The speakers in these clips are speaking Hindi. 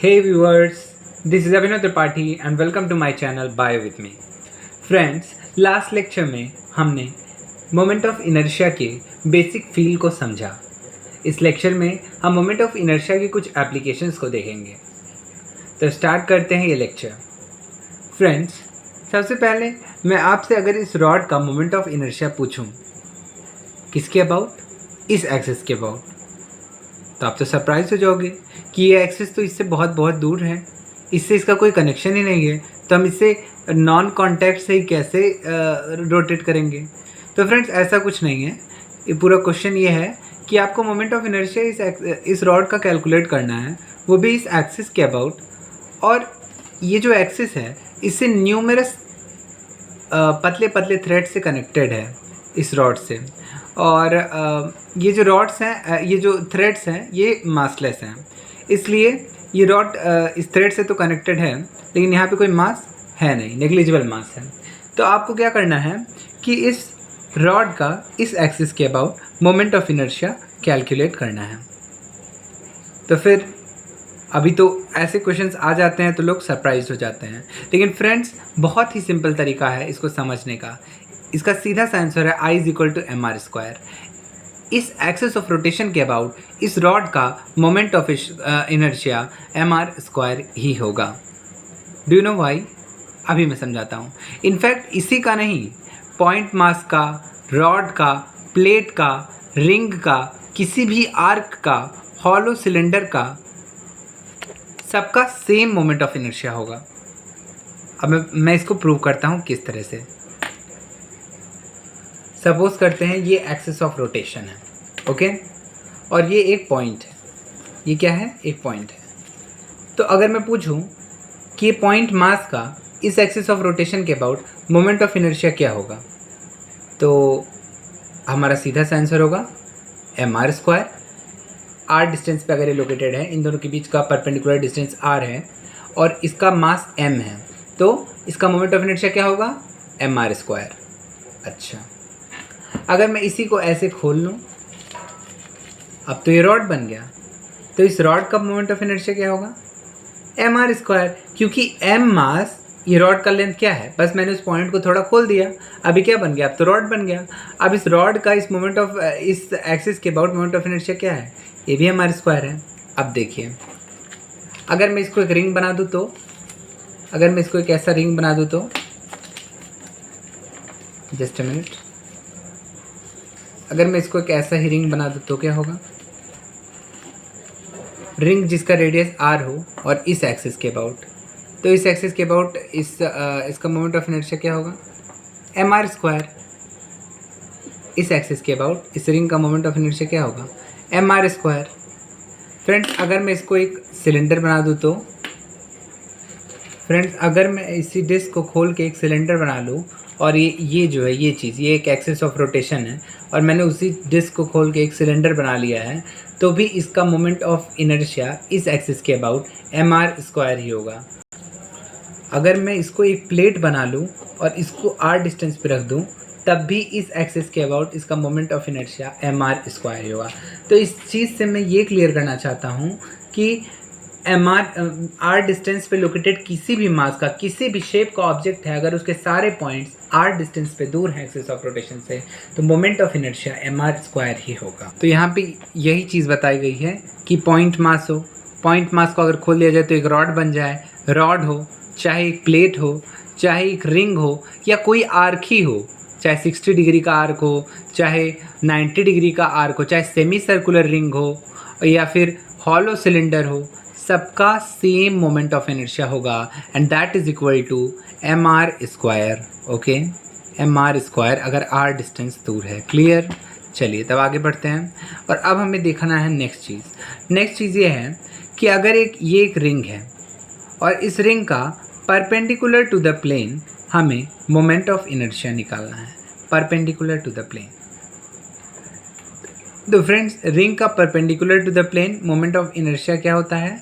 Hey viewers, this is Abhinav Tripathi and welcome to my channel Bio with me. Friends, last lecture में हमने मोमेंट ऑफ इनर्शिया के बेसिक फील को समझा। इस लेक्चर में हम मोमेंट ऑफ इनर्शिया की कुछ एप्लीकेशंस को देखेंगे। तो स्टार्ट करते हैं ये लेक्चर। फ्रेंड्स, सबसे पहले मैं आपसे अगर इस रॉड का मोमेंट ऑफ इनर्शिया पूछूं, किसके अबाउट? इस एक्सिस के अबाउट, तो आप तो सरप्राइज हो जाओगे कि ये एक्सिस तो इससे बहुत बहुत दूर है, इससे इसका कोई कनेक्शन ही नहीं है, तो हम इसे नॉन कॉन्टैक्ट से ही कैसे रोटेट करेंगे। तो फ्रेंड्स, ऐसा कुछ नहीं है। ये पूरा क्वेश्चन ये है कि आपको मोमेंट ऑफ इनर्शिया इस रॉड का कैलकुलेट करना है, वो भी इस एक्सिस के अबाउट। और ये जो एक्सिस है इससे न्यूमरस पतले पतले थ्रेड से कनेक्टेड है इस रॉड से। और ये जो रॉड्स हैं, ये जो थ्रेड्स हैं, ये मासलेस हैं, इसलिए ये रॉड इस थ्रेड से तो कनेक्टेड है, लेकिन यहाँ पे कोई मास है नहीं, नेग्लिजिबल मास है। तो आपको क्या करना है कि इस रॉड का इस एक्सिस के about moment of inertia calculate करना है। तो फिर अभी तो ऐसे क्वेश्चंस आ जाते हैं तो लोग सरप्राइज हो जाते हैं, लेकिन फ्रेंड्स बहुत ही सिंपल तरीका है इसको समझने का। इसका सीधा सा आंसर है I = mr²। इस एक्सिस ऑफ रोटेशन के अबाउट इस रॉड का मोमेंट ऑफ इनर्शिया mr² ही होगा। Do you know why? अभी मैं समझाता हूँ। इनफैक्ट इसी का नहीं, पॉइंट मास का, रॉड का, प्लेट का, रिंग का, किसी भी आर्क का, हॉलो सिलेंडर का, सबका सेम मोमेंट ऑफ इनर्शिया होगा। अब मैं इसको प्रूव करता हूँ किस तरह से। सपोज करते हैं ये एक्सिस ऑफ रोटेशन है, ओके, और ये एक पॉइंट है। ये क्या है? एक पॉइंट है। तो अगर मैं पूछूं कि ये पॉइंट मास का इस एक्सिस ऑफ रोटेशन के अबाउट मोमेंट ऑफ इनर्शिया क्या होगा, तो हमारा सीधा सा आंसर होगा mr²। r डिस्टेंस पे अगर ये लोकेटेड है, इन दोनों के बीच का परपेंडिकुलर डिस्टेंस r है और इसका मास m है, तो इसका मोमेंट ऑफ इनर्शिया क्या होगा? mr²। अच्छा, अगर मैं इसी को ऐसे खोल लूँ, अब तो ये रॉड बन गया, तो इस रॉड का मोमेंट ऑफ इनर्शिया क्या होगा? mr², क्योंकि m मास, ये रॉड का लेंथ क्या है, बस मैंने उस पॉइंट को थोड़ा खोल दिया, अभी क्या बन गया? अब तो रॉड बन गया। अब इस रॉड का इस मोमेंट ऑफ इस एक्सिस के अबाउट मोमेंट ऑफ इनर्शिया क्या है? ये भी mr² है। अब देखिए, अगर मैं इसको एक रिंग बना दूँ तो, अगर मैं इसको एक ऐसा रिंग बना दूँ तो, जस्ट अ मिनट, अगर मैं इसको एक ऐसा ही रिंग बना दूँ तो क्या होगा? रिंग जिसका रेडियस r हो और इस एक्सिस के अबाउट, तो इस एक्सिस के अबाउट इसका मोमेंट ऑफ इनर्शिया क्या होगा? mr²। इस एक्सिस के अबाउट इस रिंग का मोमेंट ऑफ इनर्शिया क्या होगा? mr²। फ्रेंड्स, अगर मैं इसको एक सिलेंडर बना दूँ तो, फ्रेंड्स अगर मैं इसी डिस्क को खोल के एक सिलेंडर बना लूँ और ये जो है, ये चीज़, ये एक एक्सिस ऑफ रोटेशन है और मैंने उसी डिस्क को खोल के एक सिलेंडर बना लिया है, तो भी इसका मोमेंट ऑफ इनर्शिया इस एक्सिस के अबाउट mr² ही होगा। अगर मैं इसको एक प्लेट बना लूँ और इसको r डिस्टेंस पे रख दूँ, तब भी इस एक्सिस के अबाउट इसका मोमेंट ऑफ इनर्शिया mr² ही होगा। तो इस चीज़ से मैं ये क्लियर करना चाहता हूँ कि r डिस्टेंस पे लोकेटेड किसी भी मास का, किसी भी शेप का ऑब्जेक्ट है, अगर उसके सारे पॉइंट्स r डिस्टेंस पे दूर हैं एक्सिस ऑफ रोटेशन से, तो मोमेंट ऑफ इनर्शिया mr² ही होगा। तो यहाँ पे यही चीज़ बताई गई है कि पॉइंट मास हो, पॉइंट मास को अगर खोल दिया जाए तो एक रॉड बन जाए। रॉड हो, चाहे एक प्लेट हो, चाहे एक रिंग हो, या कोई आर्क ही हो, चाहे 60 डिग्री का आर्क हो, चाहे 90 डिग्री का आर्क हो, चाहे सेमी सर्कुलर रिंग हो, या फिर हॉलो सिलेंडर हो, सबका सेम मोमेंट ऑफ इनर्शिया होगा, and that is equal to mr²। Okay, mr² अगर r डिस्टेंस दूर है। क्लियर? चलिए तब आगे बढ़ते हैं। और अब हमें देखना है नेक्स्ट चीज़। नेक्स्ट चीज़ ये है कि अगर ये एक रिंग है और इस रिंग का परपेंडिकुलर टू द प्लेन हमें मोमेंट ऑफ इनर्शिया निकालना है, परपेंडिकुलर टू द प्लेन। तो फ्रेंड्स, रिंग का perpendicular to the plane moment of inertia क्या होता है?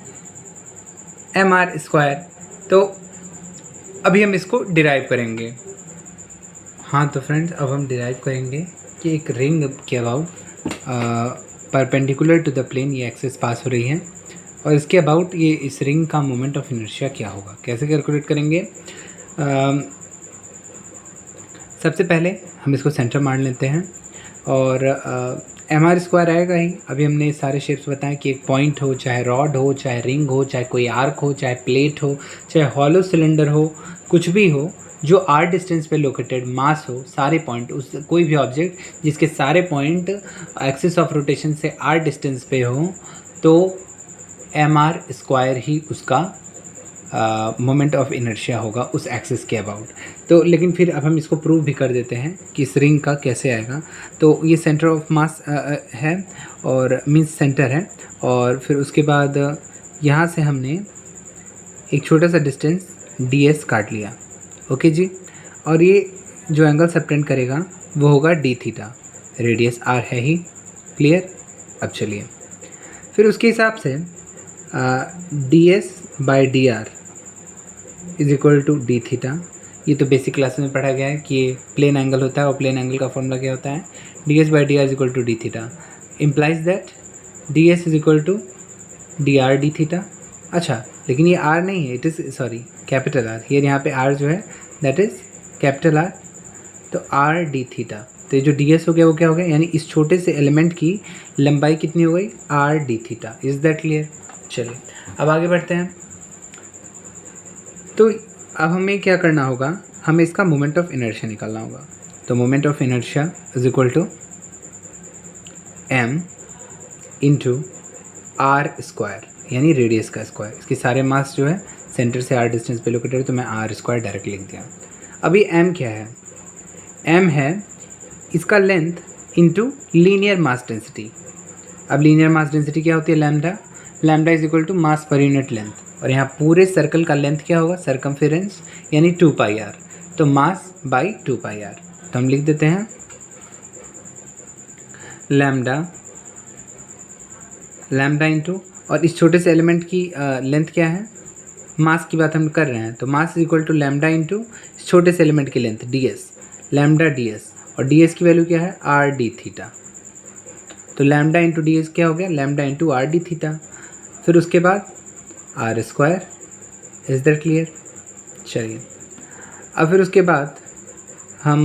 mr²। तो अभी हम इसको डिराइव करेंगे। हाँ, तो फ्रेंड्स अब हम डिराइव करेंगे कि एक रिंग के about perpendicular to the plane ये एक्सिस पास हो रही है, और इसके अबाउट ये इस रिंग का मोमेंट ऑफ इनर्शिया क्या होगा, कैसे कैलकुलेट करेंगे। सबसे पहले हम इसको सेंटर मान लेते हैं और mr² आएगा ही। अभी हमने सारे शेप्स बताए कि एक पॉइंट हो, चाहे रॉड हो, चाहे रिंग हो, चाहे कोई आर्क हो, चाहे प्लेट हो, चाहे हॉलो सिलेंडर हो, कुछ भी हो जो r डिस्टेंस पे लोकेटेड मास हो, सारे पॉइंट, उस कोई भी ऑब्जेक्ट जिसके सारे पॉइंट एक्सिस ऑफ रोटेशन से r डिस्टेंस पे हो, तो mr² ही उसका मोमेंट ऑफ इनर्शिया होगा उस एक्सिस के अबाउट। तो लेकिन फिर अब हम इसको प्रूव भी कर देते हैं कि इस रिंग का कैसे आएगा। तो ये सेंटर ऑफ मास है और मीन्स सेंटर है, और फिर उसके बाद यहाँ से हमने एक छोटा सा डिस्टेंस ds काट लिया। ओके जी, और ये जो एंगल सबटेंड करेगा वो होगा d थीटा, रेडियस r है ही। क्लियर। अब चलिए फिर उसके हिसाब से ds/dr is equal to d theta. ये तो बेसिक क्लास में पढ़ा गया है कि ये प्लेन एंगल होता है और प्लेन एंगल का फॉर्मूला क्या होता है, ds/dr is equal to d theta, implies that ds is equal to dr d theta. अच्छा, लेकिन ये r नहीं है, it is sorry capital R। ये यहाँ पे r जो है दैट इज़ कैपिटल R, तो r डी थीटा। तो ये जो ds हो गया वो क्या हो गया, यानी इस छोटे से एलिमेंट की लंबाई कितनी हो गई, r d theta. Is that clear. चलिए अब आगे बढ़ते हैं। तो अब हमें क्या करना होगा, हमें इसका मोमेंट ऑफ इनर्शिया निकालना होगा। तो moment of inertia is equal to m into r², यानी रेडियस का स्क्वायर। इसके सारे मास जो है सेंटर से r डिस्टेंस पे लोकेटेड, तो मैं r² डायरेक्ट लिख दिया। अभी m क्या है, m है इसका length into linear mass density. अब लीनियर मास डेंसिटी क्या होती है, lambda is equal to mass per unit length, और यहाँ पूरे सर्कल का लेंथ क्या होगा, सरकमफेरेंस, यानी 2πr, तो मास बाई 2πr। तो हम लिख देते हैं लैम्डा इंटू, और इस छोटे से एलिमेंट की लेंथ क्या है, मास की बात हम कर रहे हैं, तो mass is equal to lambda into इस छोटे से एलिमेंट की लेंथ ds, लैम्डा ds, और ds की वैल्यू क्या है, r डी थीटा। तो लैम्डा इंटू ds क्या हो गया, lambda into r d theta. फिर उसके बाद r²। Is that clear. चलिए अब फिर उसके बाद हम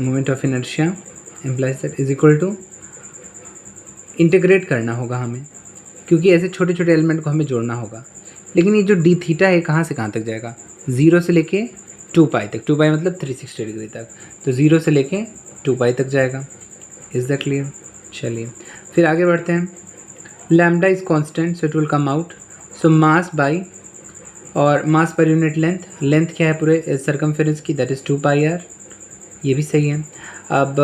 moment of inertia implies that is equal to, integrate करना होगा हमें, क्योंकि ऐसे छोटे छोटे एलिमेंट को हमें जोड़ना होगा। लेकिन ये जो डी थीटा है कहाँ से कहाँ तक जाएगा, 0 से लेके 2π तक, 2π मतलब 360 डिग्री तक, तो 0 से लेके 2π तक जाएगा। Is that clear. चलिए फिर आगे बढ़ते हैं। Lambda is constant so it will come out, so mass by, और मास पर यूनिट लेंथ क्या है पूरे सरकमफेरेंस की, दैट इज़ 2πr, ये भी सही है। अब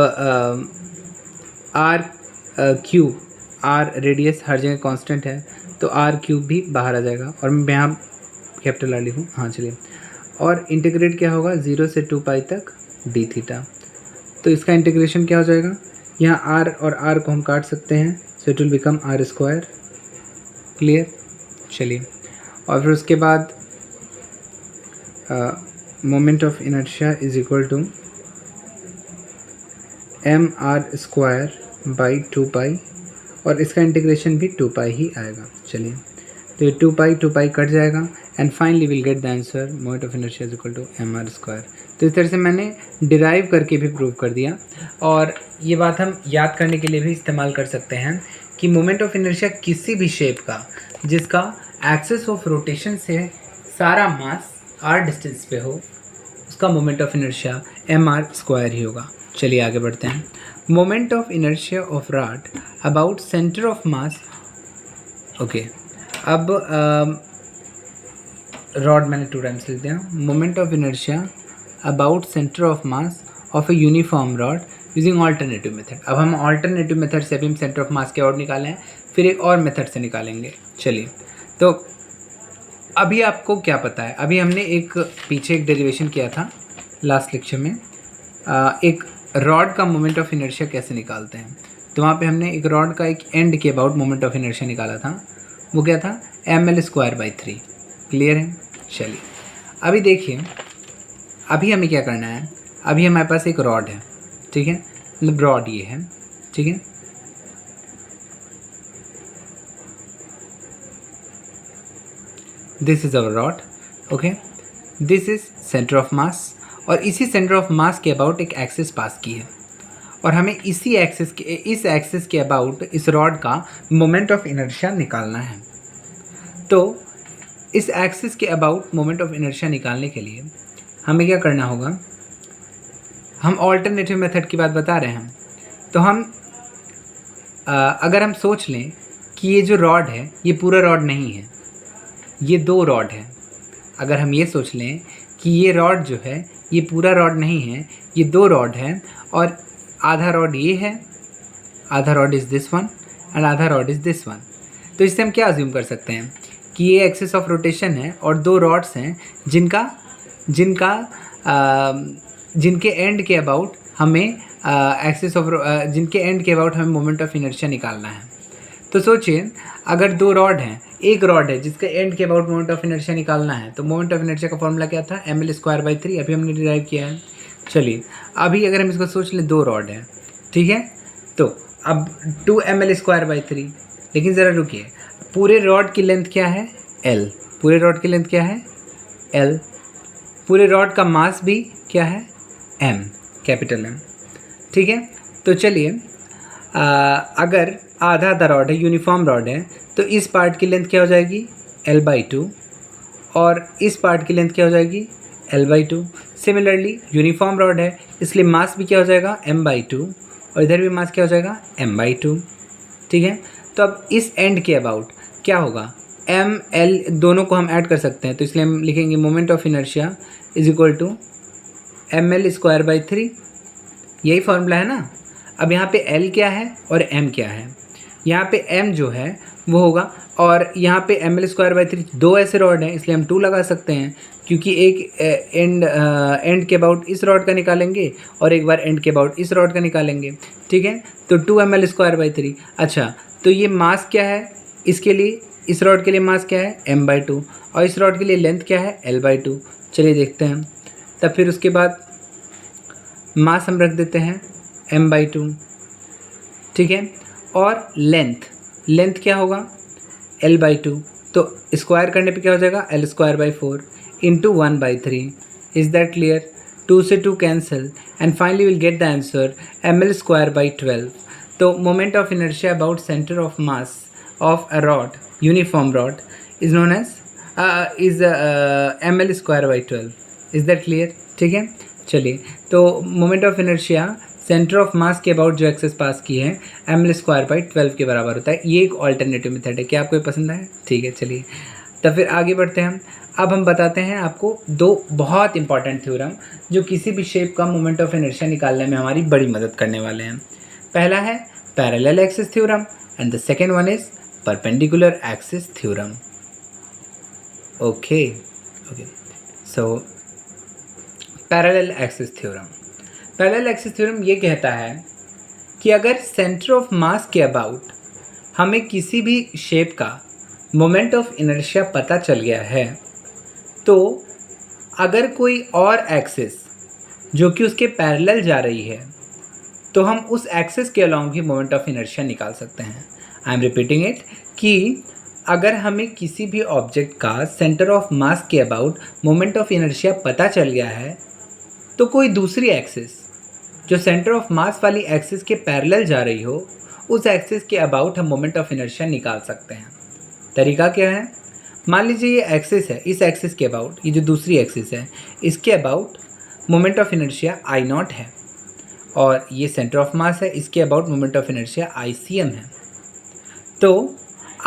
r³ r रेडियस हर जगह कांस्टेंट है, तो r³ भी बाहर आ जाएगा, और मैं यहाँ कैपिटल R लिखूँ। हाँ चलिए, और इंटीग्रेट क्या होगा 0 से 2π तक डी थीटा, तो इसका इंटीग्रेशन क्या हो जाएगा, यहाँ r और r को हम काट सकते हैं, so it will become r²। Clear. चलिए, और फिर उसके बाद moment of inertia is equal to mr² by 2π, और इसका इंटीग्रेशन भी 2π ही आएगा। चलिए, तो ये 2π कट जाएगा, and finally will get the answer moment of inertia is equal to mr²। तो इस तरह से मैंने डिराइव करके भी प्रूव कर दिया, और ये बात हम याद करने के लिए भी इस्तेमाल कर सकते हैं कि मोमेंट ऑफ इनर्शिया किसी भी शेप का जिसका एक्सिस ऑफ रोटेशन से सारा मास r डिस्टेंस पे हो, उसका मोमेंट ऑफ इनर्शिया mr² ही होगा। चलिए आगे बढ़ते हैं। Moment of inertia of rod about centre of mass. Okay, अब रॉड मैंने 2 टाइम्स लिख दिया। Moment of inertia about centre of mass of a uniform rod using alternative method. अब हम ऑल्टरनेटिव मेथड से भी हम सेंटर ऑफ मास के और निकाले हैं, फिर एक और मेथड से निकालेंगे। चलिए, तो अभी आपको क्या पता है, अभी हमने पीछे एक डेरिवेशन किया था लास्ट लेक्चर में, एक रॉड का मोमेंट ऑफ इनर्शिया कैसे निकालते हैं। तो वहाँ पे हमने एक रॉड का एक एंड के अबाउट मोमेंट ऑफ इनर्शिया निकाला था, वो क्या था, ml²/3। क्लियर है। चलिए अभी देखिए, अभी हमें क्या करना है, अभी हमारे पास एक रॉड है, ठीक है, मतलब रॉड ये है, ठीक है, ये this is our rod, okay, this is centre of मास, और इसी सेंटर ऑफ मास के अबाउट एक एक्सिस पास की है, और हमें इस एक्सिस के अबाउट इस रॉड का मोमेंट ऑफ इनर्शिया निकालना है। तो इस एक्सिस के अबाउट मोमेंट ऑफ इनर्शिया निकालने के लिए हमें क्या करना होगा, हम ऑल्टरनेटिव मेथड की बात बता रहे हैं। तो हम अगर हम सोच लें कि ये जो रॉड है ये पूरा रॉड नहीं है, ये दो रॉड है। अगर हम ये सोच लें कि ये रॉड जो है ये पूरा रॉड नहीं है, ये दो रॉड है, और आधा रॉड ये है, आधा rod is this one and आधा रॉड इज़ दिस वन। तो इससे हम क्या अज्यूम कर सकते हैं कि ये एक्सिस ऑफ रोटेशन है और दो रॉड्स हैं जिनके एंड के अबाउट हमें जिनके एंड के अबाउट हमें मोमेंट ऑफ इनर्शिया निकालना है। तो सोचिए, अगर दो रॉड हैं, एक रॉड है जिसके एंड के अबाउट मोमेंट ऑफ इनर्शिया निकालना है, तो मोमेंट ऑफ इनर्शिया का फॉर्मूला क्या था, ml²/3, अभी हमने डिराइव किया है। चलिए अभी अगर हम इसको सोच लें, दो रॉड है, ठीक है, तो अब 2 ml²/3, लेकिन ज़रा रुकिए, पूरे रॉड की लेंथ क्या है, L, पूरे रॉड की लेंथ क्या है, L, पूरे रॉड का मास भी क्या है, M, कैपिटल M, ठीक है। तो चलिए अगर आधा आधा रॉड है, यूनिफॉर्म रॉड है, तो इस पार्ट की लेंथ क्या हो जाएगी, L/2, और इस पार्ट की लेंथ क्या हो जाएगी, L/2। सिमिलरली यूनिफॉर्म रॉड है, इसलिए मास भी क्या हो जाएगा, M/2, और इधर भी मास क्या हो जाएगा, M/2, ठीक है। तो अब इस एंड के अबाउट क्या होगा, M L दोनों को हम ऐड कर सकते हैं, तो इसलिए हम लिखेंगे moment of inertia is equal to ml²/3, यही फॉर्मूला है ना। अब यहाँ पे L क्या है और M क्या है, यहाँ पे M जो है वो होगा, और यहाँ पे ml²/3 दो ऐसे रॉड हैं, इसलिए हम 2 लगा सकते हैं, क्योंकि एक एंड के अबाउट इस रॉड का निकालेंगे और एक बार एंड के अबाउट इस रॉड का निकालेंगे, ठीक है। तो 2 ml²/3। अच्छा, तो ये मास क्या है इसके लिए, इस रॉड के लिए मास क्या है, M/2, और इस रॉड के लिए लेंथ क्या है, L/2। चलिए देखते हैं। तब फिर उसके बाद मास हम रख देते हैं M/2, ठीक है, और लेंथ क्या होगा, L/2। तो स्क्वायर करने पे क्या हो जाएगा, L²/4 into 1/3। Is that clear? 2 से 2 cancel and finally will get the answer ml²/12। तो moment of inertia about centre of mass of a rod, uniform rod, is known as ml²/12। Is that clear? ठीक है, चलिए। तो moment of inertia centre of mass के अबाउट जो एक्सेस पास की है ml²/12 के बराबर होता है। ये एक ऑल्टरनेटिव मेथड है। क्या आपको ये पसंद आया? ठीक है, चलिए तो फिर आगे बढ़ते हैं हम। अब हम बताते हैं आपको दो बहुत इंपॉर्टेंट थ्योरम जो किसी भी शेप का मोमेंट ऑफ इनर्शिया निकालने में हमारी बड़ी मदद करने वाले हैं। पहला है parallel axis theorem and the second one is perpendicular axis theorem. Okay, so parallel axis theorem. Parallel axis theorem ये कहता है कि अगर सेंटर ऑफ मास के अबाउट हमें किसी भी शेप का मोमेंट ऑफ इनर्शिया पता चल गया है, तो अगर कोई और एक्सिस जो कि उसके पैरेलल जा रही है तो हम उस एक्सिस के अलोंग भी मोमेंट ऑफ इनर्शिया निकाल सकते हैं। आई एम रिपीटिंग इट कि अगर हमें किसी भी ऑब्जेक्ट का सेंटर ऑफ मास के अबाउट मोमेंट ऑफ इनर्शिया पता चल गया है, तो कोई दूसरी एक्सिस जो सेंटर ऑफ मास वाली एक्सिस के पैरेलल जा रही हो, उस एक्सिस के अबाउट हम मोमेंट ऑफ इनर्शिया निकाल सकते हैं। तरीका क्या है? मान लीजिए ये एक्सिस है, इस एक्सिस के अबाउट, ये जो दूसरी एक्सिस है, इसके about moment of inertia I0 है, और ये सेंटर ऑफ मास है, इसके about moment of inertia ICM है। तो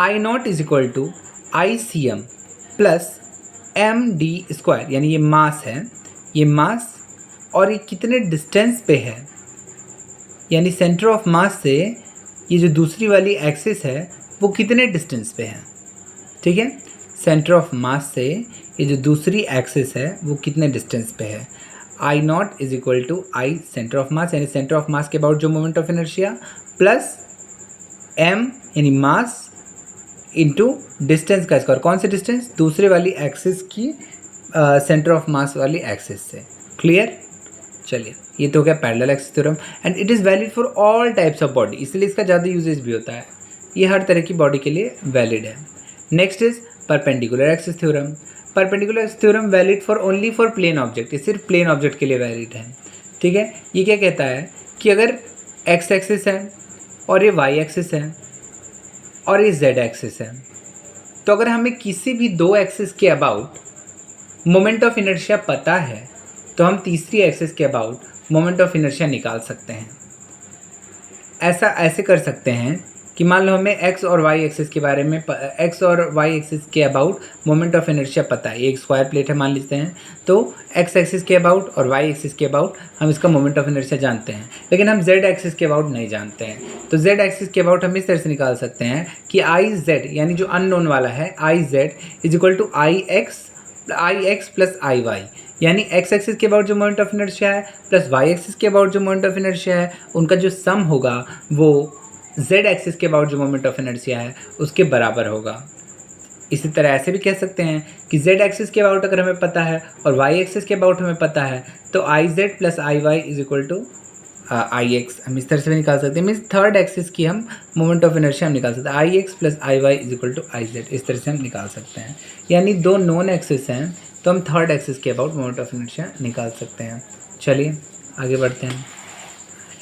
I0 is equal to ICM plus md², यानी ये मास है, ये मास, और ये कितने डिस्टेंस पे है, यानी सेंटर ऑफ मास से ये जो दूसरी वाली एक्सिस है वो कितने डिस्टेंस पे है। ठीक है, सेंटर ऑफ मास से ये जो दूसरी एक्सिस है वो कितने डिस्टेंस पे है। I0 is equal to I centre of mass, यानी सेंटर ऑफ मास के अबाउट जो moment of inertia, plus m यानी मास इंटू डिस्टेंस का स्क्वायर। कौन से डिस्टेंस? दूसरे वाली एक्सिस की सेंटर ऑफ मास वाली एक्सिस से। क्लियर? चलिए, ये तो क्या parallel axis theorem, and it is valid for all types of body, इसलिए इसका ज़्यादा यूजेज भी होता है। ये हर तरह की बॉडी के लिए वैलिड है। Next is perpendicular axis theorem. Perpendicular axis theorem valid for only for plane object, ये सिर्फ प्लेन ऑब्जेक्ट के लिए वैलिड है। ठीक है, ये क्या कहता है कि अगर एक्स एक्सिस है और ये वाई एक्सिस है और ये जेड एक्सिस है, तो अगर हमें किसी भी दो एक्सिस के अबाउट मोमेंट ऑफ इनर्शिया पता है तो हम तीसरी एक्सिस के अबाउट मोमेंट ऑफ इनर्शिया निकाल सकते हैं। ऐसा ऐसे कर सकते हैं कि मान लो हमें एक्स और वाई एक्सिस के बारे में एक्स और वाई एक्सिस के अबाउट मोमेंट ऑफ इनर्शिया पता है। एक स्क्वायर प्लेट है मान लेते हैं, तो एक्स एक्सिस के अबाउट और वाई एक्सिस के अबाउट हम इसका मोमेंट ऑफ इनर्शिया जानते हैं, लेकिन हम जेड एक्सिस के अबाउट नहीं जानते हैं। तो जेड एक्सिस के अबाउट हम इस तरह से निकाल सकते हैं कि आई जेड यानी जो अननोन वाला है I Z is equal to I X plus I Y, यानी एक्स एक्सिस के अबाउट जो मोमेंट ऑफ इनर्शिया है प्लस वाई एक्सिस के अबाउट जो मोमेंट ऑफ इनर्शिया है, उनका जो सम होगा वो जेड एक्सिस के अबाउट जो मोमेंट ऑफ इनर्शिया है उसके बराबर होगा। इसी तरह ऐसे भी कह सकते हैं कि जेड एक्सिस के अबाउट अगर हमें पता है और वाई एक्सिस के अबाउट हमें पता है तो I Z plus I Y is equal to I X, हम इस तरह से भी निकाल सकते हैं। मीन्स थर्ड एक्सिस की हम मोमेंट ऑफ इनर्शिया हम निकाल सकते हैं, I X plus I Y is equal to I Z, इस तरह से हम निकाल सकते हैं। यानी दो नॉन एक्सिस हैं तो हम थर्ड एक्सिस के अबाउट मोमेंट ऑफ इनर्शिया निकाल सकते हैं। चलिए आगे बढ़ते हैं।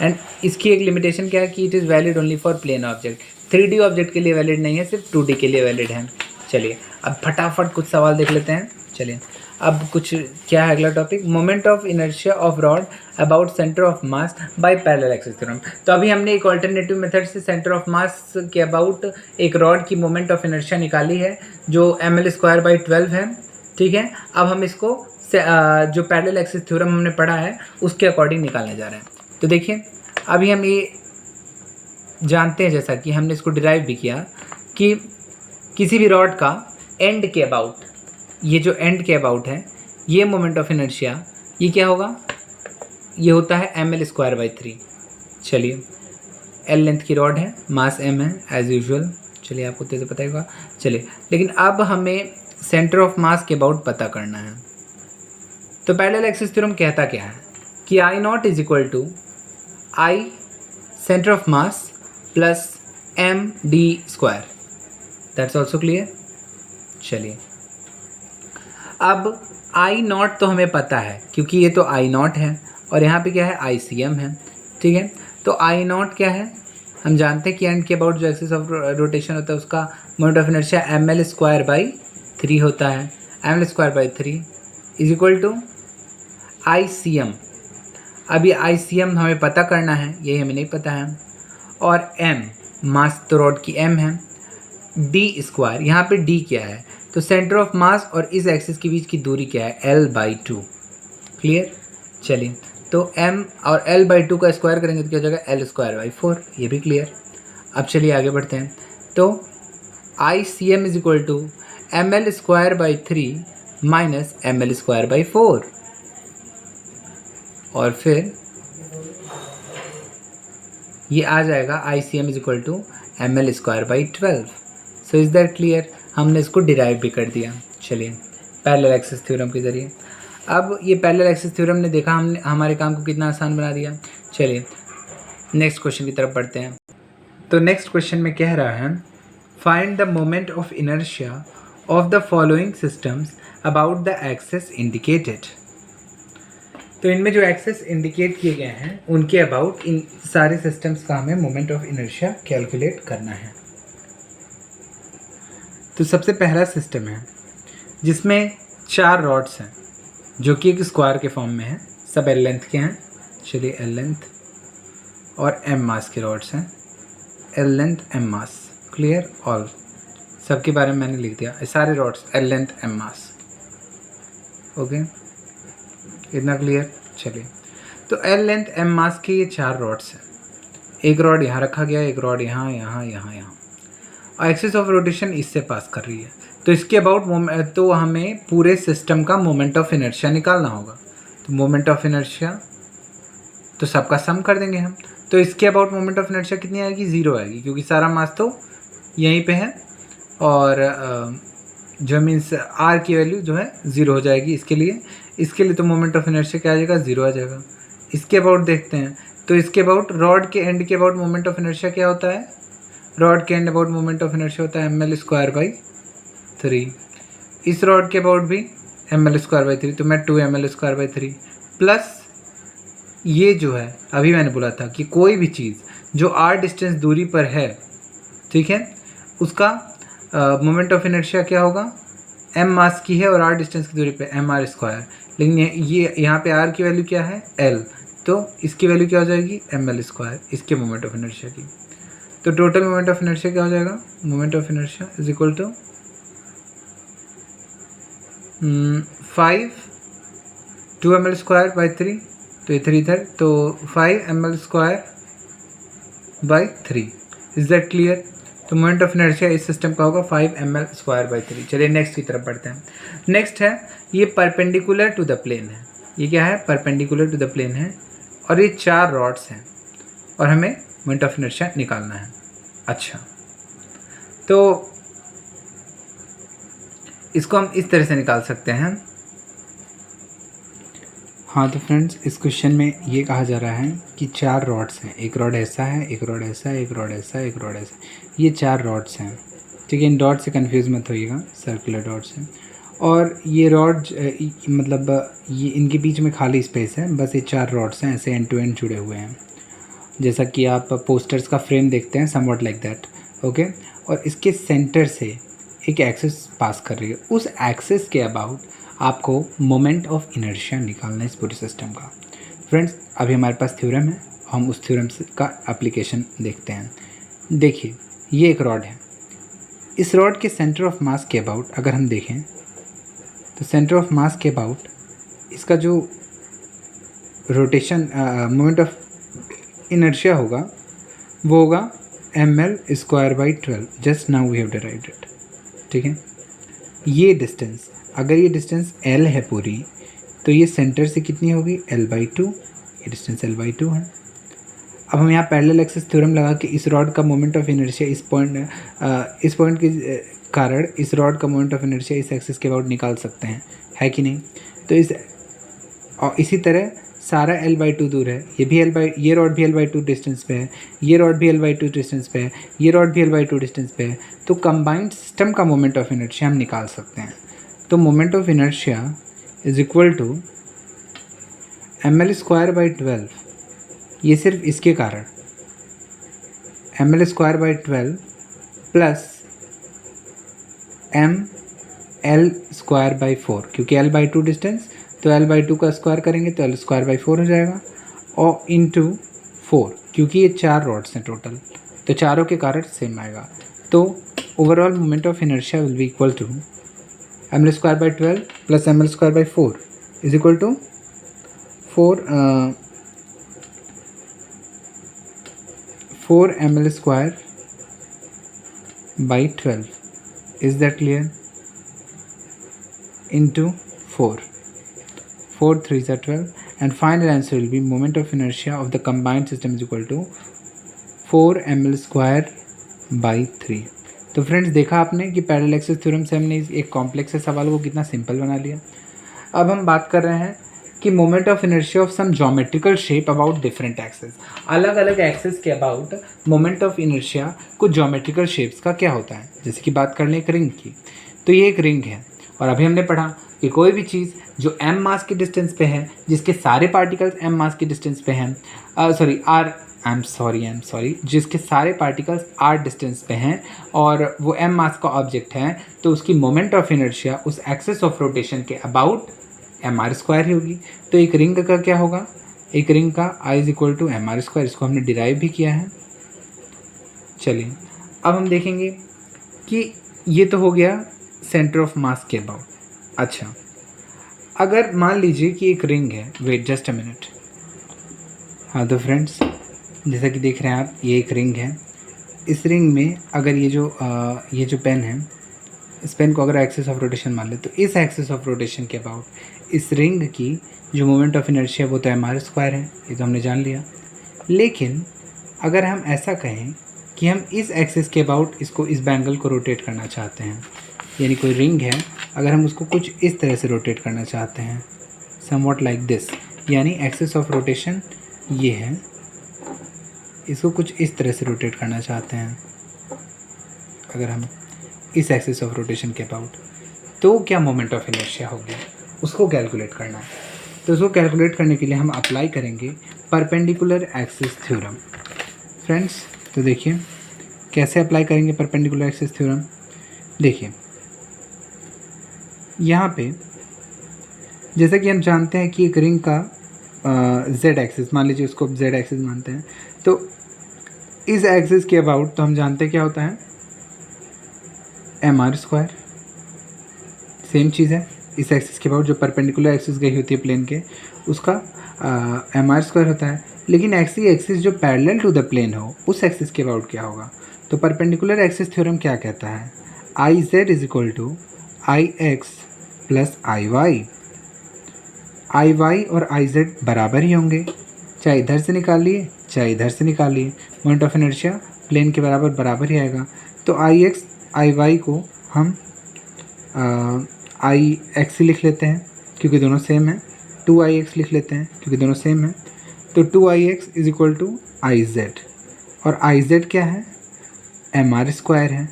एंड इसकी एक लिमिटेशन क्या है कि it is valid only for plane object, 3D object के लिए वैलिड नहीं है, सिर्फ 2D के लिए वैलिड है। चलिए अब फटाफट कुछ सवाल देख लेते हैं। चलिए अब कुछ क्या है अगला topic, moment of inertia of rod about centre of mass by parallel axis theorem. तो अभी हमने एक ऑल्टरनेटिव मेथड से सेंटर ऑफ मास के अबाउट एक रॉड की मोमेंट ऑफ इनर्शिया निकाली है जो ml²/12 है। ठीक है, अब हम इसको जो पैरेलल एक्सिस थ्योरम हमने पढ़ा है उसके अकॉर्डिंग निकालने जा रहे हैं। तो देखिए अभी हम ये जानते हैं, जैसा कि हमने इसको डिराइव भी किया, कि किसी भी रॉड का एंड के अबाउट, ये जो एंड के अबाउट है ये मोमेंट ऑफ इनर्शिया ये क्या होगा, ये होता है ml²/3। चलिए एल लेंथ की रॉड है, मास m है एज यूजुअल, चलिए आपको तो पता ही होगा। चलिए लेकिन अब हमें सेंटर ऑफ मास के अबाउट पता करना है। तो पैरेलल एक्सिस थ्योरम कहता क्या है कि I naught is equal to I centre of mass plus M D square, that's also clear. चलिए अब आई नॉट तो हमें पता है क्योंकि ये तो आई नॉट है और यहाँ पे क्या है आई सी एम है। ठीक है, तो आई नॉट क्या है, हम जानते हैं कि एंड के अबाउट जो एक्सिस ऑफ रोटेशन होता है उसका मोमेंट ऑफ इनर्शिया ml²/3 होता है। ml²/3 is equal to I C M. अब ये आई सी एम हमें पता करना है, ये हमें नहीं पता है। और m मास तो रॉड की m है, d², यहाँ पे d क्या है, तो सेंटर ऑफ मास और इस एक्सिस के बीच की दूरी क्या है l/2। क्लियर। चलिए तो m और l/2 का स्क्वायर करेंगे तो क्या हो जाएगा l²/4, ये भी क्लियर। अब चलिए आगे बढ़ते हैं। तो I C M is equal to ml²/3 minus ml²/4 और फिर ये आ जाएगा I C M is equal to ml²/12। So is that clear, हमने इसको डिराइव भी कर दिया। चलिए पैरेलल एक्सिस थ्योरम के ज़रिए। अब ये पैरेलल एक्सिस थ्योरम ने देखा हमने हमारे काम को कितना आसान बना दिया। चलिए नेक्स्ट क्वेश्चन की तरफ बढ़ते हैं। तो नेक्स्ट क्वेश्चन में कह रहा है find the moment of inertia of the following systems about the axis indicated. तो इनमें जो एक्सिस इंडिकेट किए गए हैं उनके अबाउट इन सारे सिस्टम्स का हमें मोमेंट ऑफ इनर्शिया कैलकुलेट करना है। तो सबसे पहला सिस्टम है जिसमें 4 रॉड्स हैं जो कि एक स्क्वायर के फॉर्म में है, सब एल लेंथ के हैं। चलिए एल लेंथ और एम मास के रॉड्स हैं, एल लेंथ एम मास, क्लियर। ऑल सबके बारे में मैंने लिख दिया, सारे रॉड्स एल लेंथ एम मास, ओके इतना क्लियर। चलिए तो एल लेंथ एम मास के ये 4 रॉड्स हैं, एक रॉड यहाँ रखा गया, एक रॉड यहाँ यहाँ यहाँ यहाँ, और एक्सिस ऑफ रोटेशन इससे पास कर रही है। तो इसके अबाउट तो हमें पूरे सिस्टम का मोमेंट ऑफ इनर्शिया निकालना होगा। तो मोमेंट ऑफ इनर्शिया तो सबका सम कर देंगे हम। तो इसके अबाउट मोमेंट ऑफ इनर्शिया कितनी आएगी, 0 आएगी, क्योंकि सारा मास तो यहीं पे है और जो मीन्स आर की वैल्यू जो है 0 हो जाएगी। इसके लिए तो मोमेंट ऑफ इनर्शिया क्या आ जाएगा, 0 आ जाएगा। इसके अबाउट देखते हैं, तो इसके अबाउट रॉड के एंड के अबाउट मोमेंट ऑफ इनर्शिया क्या होता है, रॉड के and about moment of inertia होता है ml²/4 3। इस रॉड के अबाउट भी ml²/3, तो मैं 2ml²/3 प्लस ये जो है अभी मैंने बोला था कि कोई भी चीज़ जो r डिस्टेंस दूरी पर है, ठीक है, उसका मोमेंट ऑफ इनर्शिया क्या होगा, m मास की है और r डिस्टेंस की दूरी पे mr², लेकिन ये यहाँ पे r की वैल्यू क्या है, l, तो इसकी वैल्यू क्या हो जाएगी, ml², इसके मोमेंट ऑफ इनर्शिया की। तो टोटल मोमेंट ऑफ इनर्शिया क्या हो जाएगा, moment of inertia is equal to 5 2ml²/3, तो ये 3 इधर, तो 5ml²/3। Is that clear. तो मोमेंट ऑफ इनर्शिया इस सिस्टम का होगा 5ml²/3। चलिए नेक्स्ट की तरफ बढ़ते हैं। नेक्स्ट है ये परपेंडिकुलर टू द प्लेन है। ये क्या है, परपेंडिकुलर टू द प्लेन है और ये 4 रॉड्स हैं और हमें मोमेंट ऑफ इनर्शिया निकालना है। अच्छा, तो इसको हम इस तरह से निकाल सकते हैं। हाँ तो फ्रेंड्स, इस क्वेश्चन में ये कहा जा रहा है कि 4 रॉड्स हैं, एक रॉड ऐसा है, एक रॉड ऐसा है, एक रॉड ऐसा है, एक रॉड ऐसा है, ये 4 रॉड्स हैं, ठीक है। इन डॉट से कंफ्यूज मत होइएगा, सर्कुलर डॉट्स हैं। और ये रॉड मतलब ये इनके बीच में खाली स्पेस है, बस ये 4 रॉड्स हैं, ऐसे एंड टू एंड जुड़े हुए हैं, जैसा कि आप पोस्टर्स का फ्रेम देखते हैं, समवॉट लाइक दैट, ओके। और इसके सेंटर से एक एक्सिस पास कर रही है, उस एक्सिस के अबाउट आपको मोमेंट ऑफ इनर्शिया निकालना है इस पूरे सिस्टम का। फ्रेंड्स, अभी हमारे पास थ्योरम है, हम उस थ्योरम का एप्लीकेशन देखते हैं। देखिए, ये एक रॉड है, इस रॉड के सेंटर ऑफ मास के अबाउट अगर हम देखें तो सेंटर ऑफ मास के अबाउट इसका जो रोटेशन मोमेंट ऑफ इनर्शिया होगा वो होगा ml²/12। Just now we have derived it, ठीक है। ये डिस्टेंस, अगर ये डिस्टेंस l है पूरी, तो ये सेंटर से कितनी होगी, l/2, ये डिस्टेंस l/2 है। अब हम यहाँ पैरेलल एक्सिस थ्योरम लगा के इस रॉड का मोमेंट ऑफ इनर्शिया इस पॉइंट के कारण इस रॉड का मोमेंट ऑफ इनर्शिया इस एक्सिस के अबाउट निकाल सकते हैं, है कि नहीं। तो और इसी तरह सारा l/2 दूर है, ये रॉड भी l/2 डिस्टेंस पे है, ये रॉड भी l/2 डिस्टेंस पे है, ये रॉड भी l/2 डिस्टेंस पे है। तो कंबाइंड सिस्टम का मोमेंट ऑफ इनर्शिया हम निकाल सकते हैं। तो moment of inertia is equal to ml²/12, ये सिर्फ इसके कारण ml²/12 प्लस ml²/4, क्योंकि l/2 डिस्टेंस, तो l/2 का स्क्वायर करेंगे तो l²/4 हो जाएगा, और इंटू 4, क्योंकि ये 4 रॉड्स हैं टोटल, तो चारों के कारण सेम आएगा। तो overall moment of inertia will be equal to ml²/12 plus ml²/4 is equal to 4 ml²/12। Is that clear, into 4 3s are 12, and final answer will be moment of inertia of the combined system is equal to 4 ml²/3। तो फ्रेंड्स, देखा आपने कि पैरेलल एक्सिस थ्योरम से हमने एक कॉम्प्लेक्स से सवाल को कितना सिंपल बना लिया। अब हम बात कर रहे हैं कि moment of inertia of some geometrical shape about different axis. अलग अलग एक्सिस के अबाउट मोमेंट ऑफ इनर्शिया कुछ ज्योमेट्रिकल शेप्स का क्या होता है। जैसे कि बात कर लें एक रिंग की, तो ये एक रिंग है और अभी हमने पढ़ा कि कोई भी चीज़ जो m मास के डिस्टेंस पे है, जिसके सारे पार्टिकल्स m मास के डिस्टेंस पे हैं, जिसके सारे पार्टिकल्स r डिस्टेंस पे हैं और वो m मास का ऑब्जेक्ट है, तो उसकी मोमेंट ऑफ इनर्शिया उस एक्सिस ऑफ रोटेशन के अबाउट mr² ही होगी। तो एक रिंग का क्या होगा, एक रिंग का I is equal to mr², इसको हमने डिराइव भी किया है। चलिए अब हम देखेंगे कि ये तो हो गया सेंटर ऑफ मास के अबाउट। अच्छा, अगर मान लीजिए कि एक रिंग है, वेट जस्ट अ मिनट। हाँ तो फ्रेंड्स, जैसा कि देख रहे हैं आप, ये एक रिंग है। इस रिंग में अगर ये जो पेन है, इस पेन को अगर एक्सिस ऑफ रोटेशन मान ले, तो इस एक्सिस ऑफ रोटेशन के अबाउट इस रिंग की जो मोमेंट ऑफ इनर्शिया वो तो mr² है, ये तो हमने जान लिया। लेकिन अगर हम ऐसा कहें कि हम इस एक्सिस के अबाउट इस बैंगल को रोटेट करना चाहते हैं, यानी कोई रिंग है, अगर हम उसको कुछ इस तरह से रोटेट करना चाहते हैं, समवॉट लाइक दिस, यानी एक्सिस ऑफ रोटेशन ये है, इसको कुछ इस तरह से रोटेट करना चाहते हैं अगर हम, इस एक्सिस ऑफ रोटेशन के अबाउट, तो क्या मोमेंट ऑफ इनर्शिया होगी, उसको कैलकुलेट करना है। तो उसको कैलकुलेट करने के लिए हम अप्लाई करेंगे परपेंडिकुलर एक्सिस थ्योरम। फ्रेंड्स तो देखिए कैसे अप्लाई करेंगे परपेंडिकुलर एक्सिस थ्योरम। देखिए यहाँ पे जैसा कि हम जानते हैं कि एक रिंग का जेड एक्सिस, मान लीजिए उसको जेड एक्सिस मानते हैं, तो इस एक्सिस के अबाउट तो हम जानते हैं क्या होता है, mr स्क्वायर। सेम चीज़ है, इस एक्सिस के अबाउट जो परपेंडिकुलर एक्सिस गई होती है प्लेन के, उसका mr स्क्वायर होता है। लेकिन ऐसी एक्सिस जो पैरेलल टू द प्लेन हो, उस एक्सिस के अबाउट क्या होगा। तो परपेंडिकुलर एक्सिस थ्योरम क्या कहता है, I Z is equal to I X plus I Y और आई जेड बराबर ही होंगे, चाहे इधर से निकालिए चाहे इधर से निकालिए, मोमेंट ऑफ इनर्शिया प्लेन के बराबर ही आएगा। तो आई एक्स आई वाई को हम आई एक्स लिख लेते हैं क्योंकि दोनों सेम है, 2ix लिख लेते हैं क्योंकि दोनों सेम है। तो 2ix is equal to I Z, और आई जेड क्या है, mr स्क्वायर है।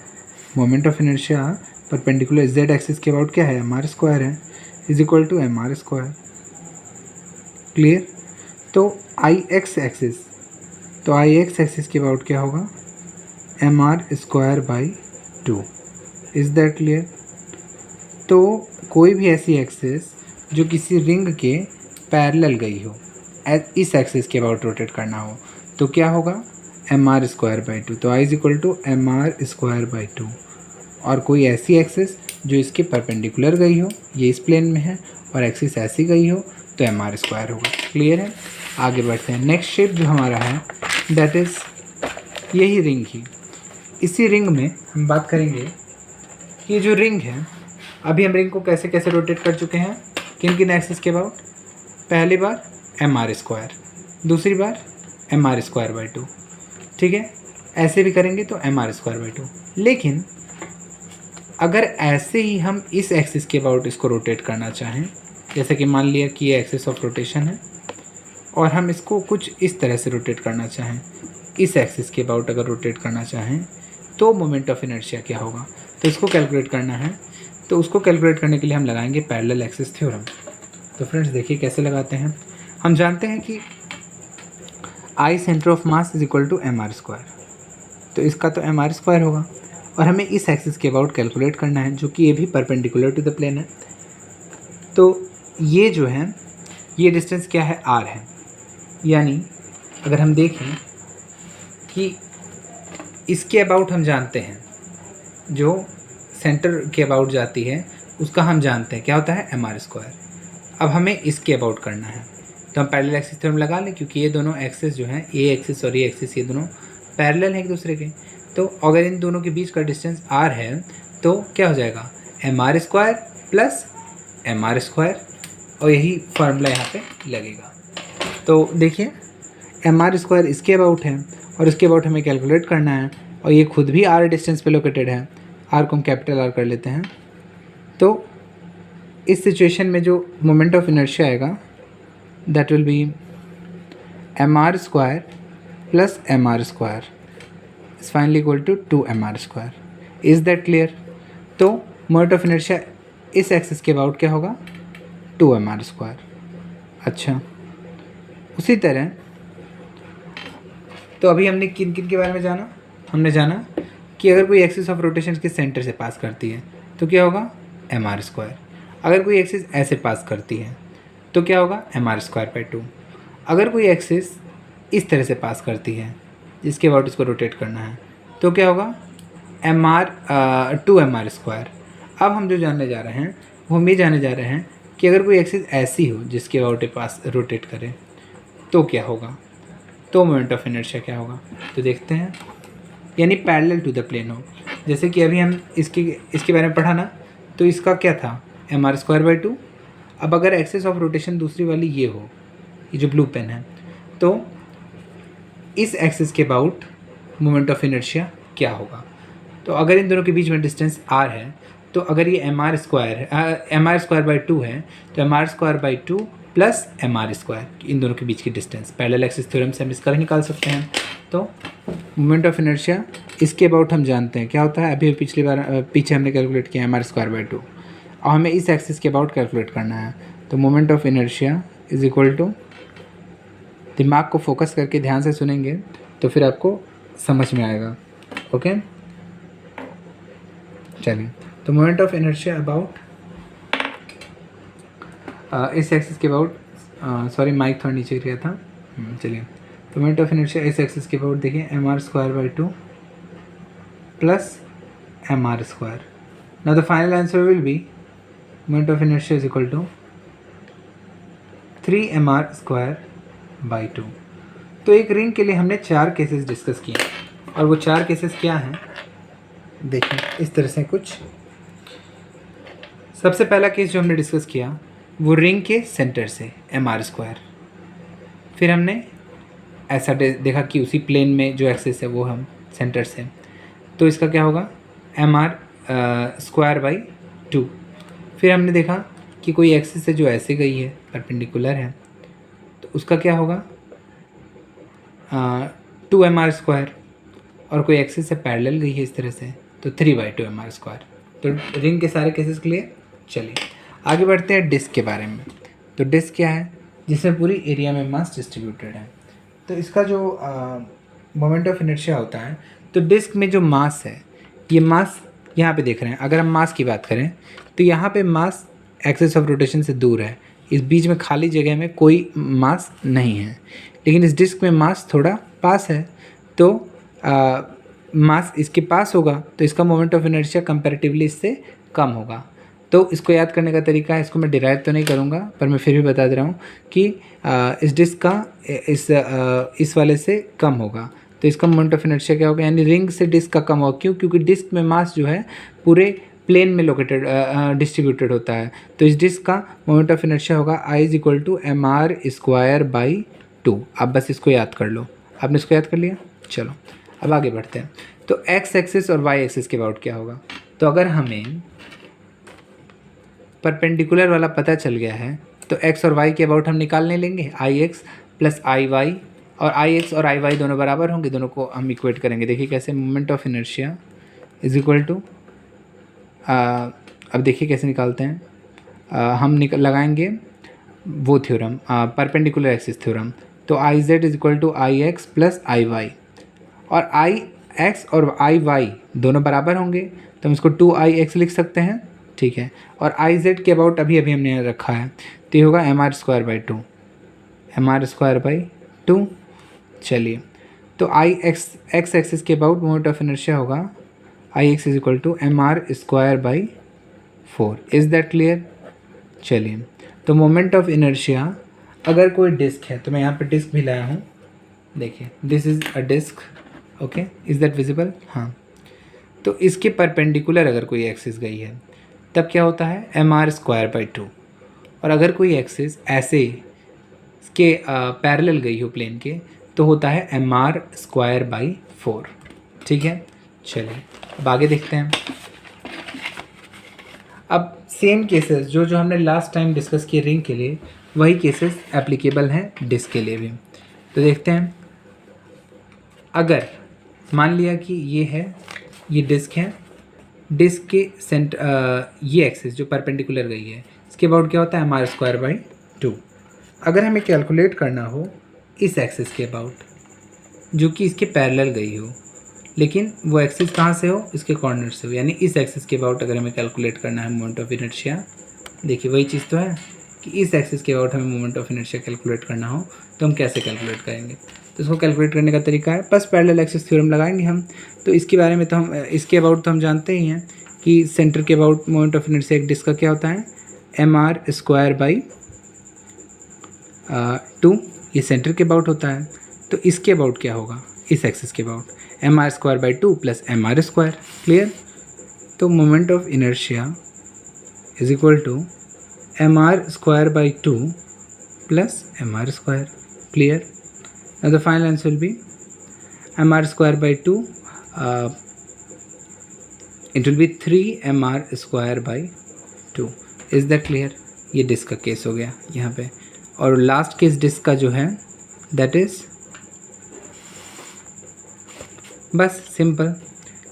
Moment of inertia perpendicular Z axis के अबाउट क्या है, mr स्क्वायर है, is equal to mr square. Clear. तो आई एक्स एक्सिस के अबाउट क्या होगा, mr square by 2। Is that clear. तो कोई भी ऐसी एक्सिस जो किसी रिंग के पैरेलल गई हो, इस एक्सिस के अबाउट रोटेट करना हो, तो क्या होगा, mr स्क्वायर बाई 2। तो I is equal to mr square by 2। और कोई ऐसी एक्सिस जो इसके परपेंडिकुलर गई हो, ये इस प्लेन में है, और एक्सिस ऐसी गई हो, तो mr स्क्वायर होगा। क्लियर है। आगे बढ़ते हैं। नेक्स्ट शेप जो हमारा है दैट इज़ यही रिंग ही। इसी रिंग में हम बात करेंगे कि ये जो रिंग है, अभी हम रिंग को कैसे कैसे रोटेट कर चुके हैं, किन किन एक्सिस के अबाउट। पहली बार mr स्क्वायर, दूसरी बार mr स्क्वायर बाई 2, ठीक है। ऐसे भी करेंगे तो mr स्क्वायर बाई 2। लेकिन अगर ऐसे ही हम इस एक्सिस के अबाउट इसको रोटेट करना चाहें, जैसे कि मान लिया कि ये एक्सिस ऑफ रोटेशन है और हम इसको कुछ इस तरह से रोटेट करना चाहें, इस एक्सिस के अबाउट अगर रोटेट करना चाहें, तो मोमेंट ऑफ इनर्शिया क्या होगा। तो इसको कैलकुलेट करना है, तो उसको कैलकुलेट करने के लिए हम लगाएंगे पैरेलल एक्सिस थ्योरम। तो फ्रेंड्स देखिए कैसे लगाते हैं। हम जानते हैं कि I centre of mass is equal to mr square, तो इसका तो mr स्क्वायर होगा, और हमें इस एक्सिस के अबाउट कैलकुलेट करना है, जो कि ये भी परपेंडिकुलर टू द प्लेन है। तो ये जो है, ये डिस्टेंस क्या है, r है। यानी अगर हम देखें कि इसके अबाउट हम जानते हैं, जो सेंटर के अबाउट जाती है उसका हम जानते हैं क्या होता है, mr स्क्वायर। अब हमें इसके अबाउट करना है, तो हम पैरेलल एक्सिस थ्योरम लगा लें, क्योंकि ये दोनों एक्सिस जो हैं, ए एक्सिस और ये एक्सिस, ये दोनों पैरेलल हैं एक दूसरे के। तो अगर इन दोनों के बीच का डिस्टेंस r है, तो क्या हो जाएगा, mr square plus mr square, और यही फार्मूला यहाँ पे लगेगा। तो देखिए mr स्क्वायर इसके अबाउट है और इसके अबाउट हमें कैलकुलेट करना है, और ये खुद भी r डिस्टेंस पे लोकेटेड है, r को हम कैपिटल R कर लेते हैं। तो इस सिचुएशन में जो मोमेंट ऑफ इनर्शिया आएगा that will be mr square plus mr square is finally equal to 2mr square. Is that clear. तो मोमेंट ऑफ इनर्शिया इस एक्सिस के अबाउट क्या होगा, 2mr स्क्वायर। अच्छा, उसी तरह तो अभी हमने किन किन के बारे में जाना, हमने जाना कि अगर कोई एक्सिस ऑफ रोटेशन के सेंटर से पास करती है तो क्या होगा, mr स्क्वायर। अगर कोई एक्सिस ऐसे पास करती है तो क्या होगा, mr स्क्वायर बाई 2। अगर कोई एक्सिस इस तरह से पास करती है जिसके अबाउट इसको रोटेट करना है, तो क्या होगा, 2mr स्क्वायर। अब हम जो जानने जा रहे हैं वो हम ये जानने जा रहे हैं कि अगर कोई एक्सिस ऐसी हो जिसके अबाउट पास रोटेट करे तो क्या होगा, तो मोमेंट ऑफ इनर्शिया क्या होगा। तो देखते हैं, यानी पैरेलल टू द प्लेन हो। जैसे कि अभी हम इसके बारे में पढ़ा ना, तो इसका क्या था, mr स्क्वायर बाई 2। अब अगर एक्सिस ऑफ रोटेशन दूसरी वाली ये हो, ये जो ब्लू पेन है, तो इस एक्सिस के अबाउट मोमेंट ऑफ इनर्शिया क्या होगा। तो अगर इन दोनों के बीच में डिस्टेंस r है, तो अगर ये mr स्क्वायर बाई 2 है, तो mr square by 2 plus mr square, इन दोनों के बीच की डिस्टेंस पैरेलल एक्सिस थ्योरम से हम इसका निकाल सकते हैं। तो मोमेंट ऑफ इनर्शिया इसके अबाउट हम जानते हैं क्या होता है, अभी पिछली बार पीछे हमने कैलकुलेट किया mr²/2 और हमें इस एक्सिस के अबाउट कैलकुलेट करना है। तो moment of inertia is equal to, दिमाग को फोकस करके ध्यान से सुनेंगे तो फिर आपको समझ में आएगा। ओके चलिए, तो मोमेंट ऑफ इनर्शिया अबाउट इस एक्सिस के अबाउट, सॉरी माइक थोड़ा नीचे गिरा था। चलिए, तो मोमेंट ऑफ इनर्शिया इस एक्सिस के अबाउट देखिए mr²/2 plus mr²। Now the final answer will be moment of inertia is equal to 3mr²/2। तो एक रिंग के लिए हमने 4 केसेस डिस्कस किए और वो 4 केसेस क्या हैं देखिए इस तरह से कुछ। सबसे पहला केस जो हमने डिस्कस किया वो रिंग के सेंटर से mr², फिर हमने ऐसा देखा कि उसी प्लेन में जो एक्सिस है वो हम सेंटर से, तो इसका क्या होगा mr²/2। फिर हमने देखा कि कोई एक्सिस है जो ऐसे गई है परपेंडिकुलर है, तो उसका क्या होगा 2mr², और कोई एक्सिस से पैरेलल गई है इस तरह से तो 3/2mr²। तो रिंग के सारे केसेस क्लियर। चलिए आगे बढ़ते हैं डिस्क के बारे में। तो डिस्क क्या है, जिसमें पूरी एरिया में मास डिस्ट्रीब्यूटेड है। तो इसका जो मोमेंट ऑफ इनर्शिया होता है, तो डिस्क में जो मास है, ये मास यहाँ पे देख रहे हैं। अगर हम मास की बात करें तो यहाँ पे मास एक्सिस ऑफ रोटेशन से दूर है, इस बीच में खाली जगह में कोई मास नहीं है। लेकिन इस डिस्क में मास थोड़ा पास है, तो मास इसके पास होगा तो इसका मोमेंट ऑफ इनर्शिया कंपैरेटिवली इससे कम होगा। तो इसको याद करने का तरीका है, इसको मैं डिराइव तो नहीं करूँगा पर मैं फिर भी बता दे रहा हूँ कि इस डिस्क का इस वाले से कम होगा, तो इसका मोमेंट ऑफ इनर्शिया क्या होगा, यानी रिंग से डिस्क का कम होगा। क्यों? क्योंकि डिस्क में मास जो है पूरे प्लेन में लोकेटेड डिस्ट्रीब्यूटेड होता है। तो इस डिस्क का मोमेंट ऑफ इनर्शिया होगा I = mr²/2। आप बस इसको याद कर लो। आपने इसको याद कर लिया। चलो अब आगे बढ़ते हैं। तो एक्स एक्सिस और वाई एक्सिस के अबाउट क्या होगा। तो अगर हमें परपेंडिकुलर वाला पता चल गया है तो एक्स और वाई के अबाउट हम निकालने लेंगे IX + IY, और IX और IY दोनों बराबर होंगे, दोनों को हम इक्वेट करेंगे। देखिए कैसे, moment of inertia is equal to, अब देखिए कैसे निकालते हैं। हम लगाएंगे वो थ्योरम, परपेंडिकुलर एक्सिस थ्योरम। तो IZ = IX + IY, और IX और IY दोनों बराबर होंगे तो हम इसको 2IX लिख सकते हैं, ठीक है। और IZ के अबाउट अभी हमने रखा है तो ये होगा mr²/2, mr²/2। चलिए, तो IX एक्स एक्सिस के अबाउट मोमेंट ऑफ इनर्शिया होगा IX = mr²/4। Is that clear. चलिए, तो मोमेंट ऑफ इनर्शिया, अगर कोई डिस्क है तो मैं यहाँ पे डिस्क भी लाया हूँ, देखिए this is a disc, okay, is that visible. हाँ, तो इसके परपेंडिकुलर अगर कोई एक्सिस गई है तब क्या होता है mr²/2, और अगर कोई एक्सिस ऐसे इसके पैरेलल गई हो प्लेन के तो होता है mr²/4, ठीक है। चलिए अब आगे देखते हैं। अब सेम केसेस जो हमने लास्ट टाइम डिस्कस किए रिंग के लिए, वही केसेस एप्लीकेबल हैं डिस्क के लिए भी। तो देखते हैं, अगर मान लिया कि ये डिस्क है, डिस्क के ये एक्सिस जो परपेंडिकुलर गई है इसके अबाउट क्या होता है mr²/2। अगर हमें कैलकुलेट करना हो इस एक्सिस के अबाउट जो कि इसके पैरेलल गई हो, लेकिन वो एक्सिस कहाँ से हो, इसके कॉर्नर से हो, यानी इस एक्सिस के अबाउट अगर हमें कैलकुलेट करना है मोमेंट ऑफ इनर्शिया, देखिए वही चीज़ तो है कि इस एक्सिस के अबाउट हमें मोमेंट ऑफ इनर्शिया कैलकुलेट करना हो तो हम कैसे कैलकुलेट करेंगे। तो इसको कैलकुलेट करने का तरीका है, बस पैरेलल एक्सिस थ्योरम लगाएंगे हम। तो इसके बारे में तो हम इसके अबाउट तो हम जानते ही हैं कि सेंटर के अबाउट मोमेंट ऑफ इनर्शिया एक डिस्क का क्या होता है mr²/2, ये सेंटर के अबाउट होता है। तो इसके अबाउट क्या होगा, इस एक्सिस के अबाउट mr²/2 + mr²। क्लियर। तो moment of inertia is equal to mr²/2 + mr²। Clear. Now the final answer will be mr²/2, it will be 3mr²/2। Is that clear. ये डिस्क का केस हो गया यहाँ पे। और लास्ट केस डिस्क का जो है दैट इज़ बस सिंपल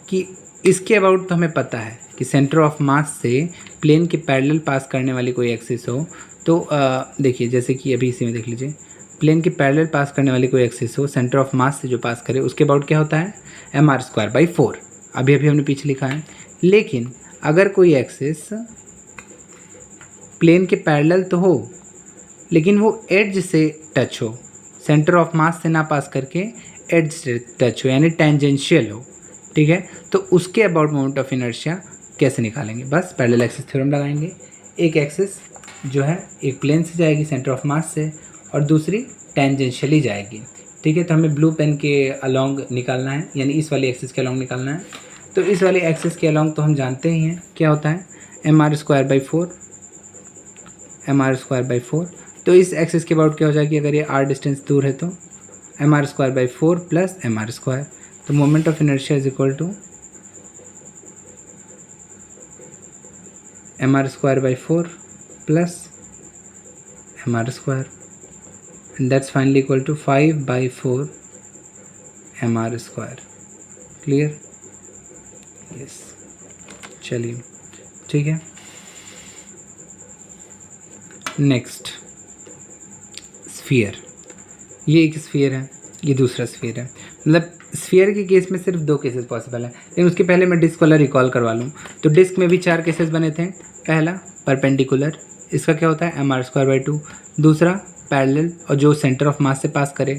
कि इसके अबाउट तो हमें पता है कि सेंटर ऑफ मास से प्लेन के पैरेलल पास करने वाली कोई एक्सिस हो तो देखिए जैसे कि अभी इसी में देख लीजिए, प्लेन के पैरेलल पास करने वाली कोई एक्सिस हो, सेंटर ऑफ मास से जो पास करे उसके अबाउट क्या होता है mr²/4। अभी हमने पीछे लिखा है। लेकिन अगर कोई एक्सिस प्लेन के पैरेलल तो हो लेकिन वो एड्ज से टच हो, सेंटर ऑफ मास से ना पास करके एड्ज से टच हो यानी टेंजेंशियल हो, ठीक है, तो उसके अबाउट मोमेंट ऑफ इनर्शिया कैसे निकालेंगे? बस पैरेलल एक्सिस थ्योरम लगाएंगे। एक एक्सिस जो है एक प्लेन से जाएगी सेंटर ऑफ मास से और दूसरी टेंजेंशियली जाएगी, ठीक है। तो हमें ब्लू पेन के अलोंग निकालना है, यानी इस वाली एक्सिस के अलोंग निकालना है। तो इस वाली एक्सिस के अलोंग तो हम जानते ही हैं क्या होता है, mr²/4। तो इस एक्सिस के अबाउट क्या हो जाएगी अगर ये r डिस्टेंस दूर है तो mr²/4 प्लस mr²। तो moment of inertia is equal to mr²/4 plus mr², and that's finally equal to 5/4 mr²। Clear? Yes, चलिए ठीक है। नेक्स्ट स्फीयर, ये एक स्फीयर है, ये दूसरा स्फीयर है। मतलब स्फीयर के केस में सिर्फ 2 केसेस पॉसिबल है, लेकिन उसके पहले मैं डिस्क वाला रिकॉल करवा लूँ। तो डिस्क में भी 4 केसेस बने थे। पहला परपेंडिकुलर, इसका क्या होता है mr²/2। दूसरा पैरेलल और जो सेंटर ऑफ मास से पास करे।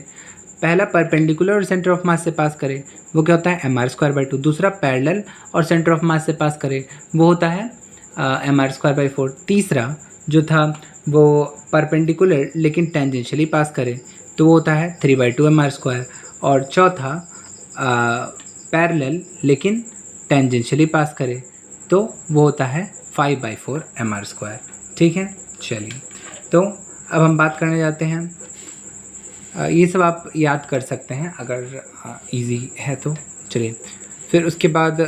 पहला परपेंडिकुलर और सेंटर ऑफ मास से पास करे वो क्या होता है mr²/2। दूसरा पैरेलल और सेंटर ऑफ मास से पास करे वो होता है mr²/4। तीसरा जो था वो परपेंडिकुलर लेकिन टेंजेंशियली पास करे तो वो होता है 3/2 mr²। और चौथा पैरेलल लेकिन टेंजेंशियली पास करे तो वो होता है 5/4 mr²। ठीक है, चलिए तो अब हम बात करने जाते हैं। ये सब आप याद कर सकते हैं अगर इजी है तो। चलिए फिर उसके बाद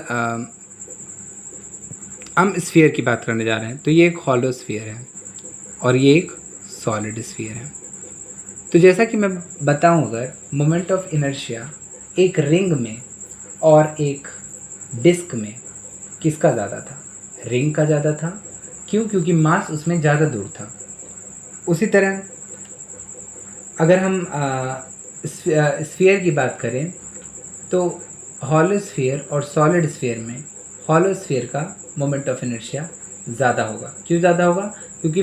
हम स्फीयर की बात करने जा रहे हैं। तो ये एक हॉलो स्फीयर है और ये एक सॉलिड स्फीयर है। तो जैसा कि मैं बताऊं, अगर मोमेंट ऑफ इनर्शिया एक रिंग में और एक डिस्क में किसका ज़्यादा था? रिंग का ज़्यादा था। क्यों? क्योंकि मास उसमें ज़्यादा दूर था। उसी तरह अगर हम स्फीयर की बात करें तो हॉलो स्फीयर और सॉलिड स्फीयर में हॉलो स्फीयर का मोमेंट ऑफ इनर्शिया ज़्यादा होगा। क्यों ज़्यादा होगा? क्योंकि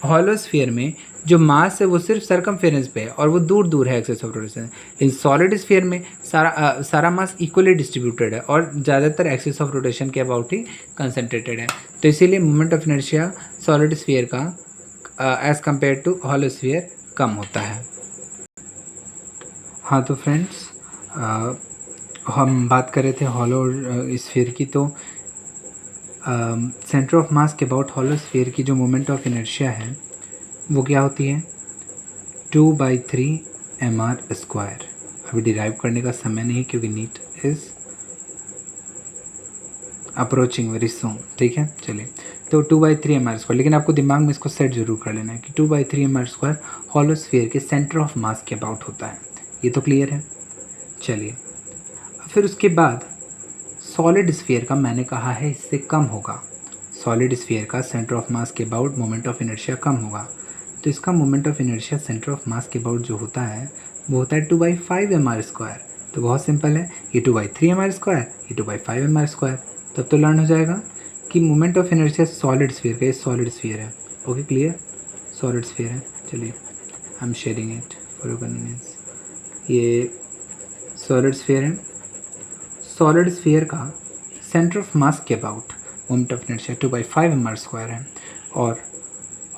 हॉलो स्फीयर में जो मास है वो सिर्फ सर्कमफेरेंस पे है और वो दूर दूर है एक्सिस ऑफ रोटेशन। लेकिन सॉलिड स्फीयर में सारा मास इक्वली डिस्ट्रीब्यूटेड है और ज़्यादातर एक्सिस ऑफ रोटेशन के अबाउट ही कंसंट्रेटेड है। तो इसीलिए moment of inertia solid sphere का as compare to hollow sphere कम होता है। हाँ तो फ्रेंड्स, हम बात कर रहे थे हॉलो स्फीयर की। तो सेंटर ऑफ मास के अबाउट हॉलो स्फीयर की जो मोमेंट ऑफ इनर्शिया है वो क्या होती है? 2/3 mr²। अभी डिराइव करने का समय नहीं क्योंकि NEET is approaching very soon. ठीक है, चलिए तो 2/3 mr²। लेकिन आपको दिमाग में इसको सेट जरूर कर लेना है कि 2/3 mr² हॉलो स्फीयर के सेंटर ऑफ मास के अबाउट होता है। ये तो क्लियर है। चलिए फिर उसके बाद सॉलिड स्फीयर का मैंने कहा है इससे कम होगा। सॉलिड स्फीयर का सेंटर ऑफ मास के अबाउट मोमेंट ऑफ इनर्शिया कम होगा। तो इसका moment of inertia centre of mass के अबाउट जो होता है वो होता है 2/5 mr²। तो बहुत सिंपल है, ये 2/3 mr², ये 2/5 mr²। तब तो लर्न हो जाएगा कि moment of inertia solid sphere का, ये सॉलिड स्फीयर है। ओके क्लियर, सॉलिड स्फीयर है। चलिए I am sharing it for your convenience. ये सॉलिड स्फीयर है। सॉलिड स्फीयर का सेंटर ऑफ मास के about moment of inertia 2/5 mr² है और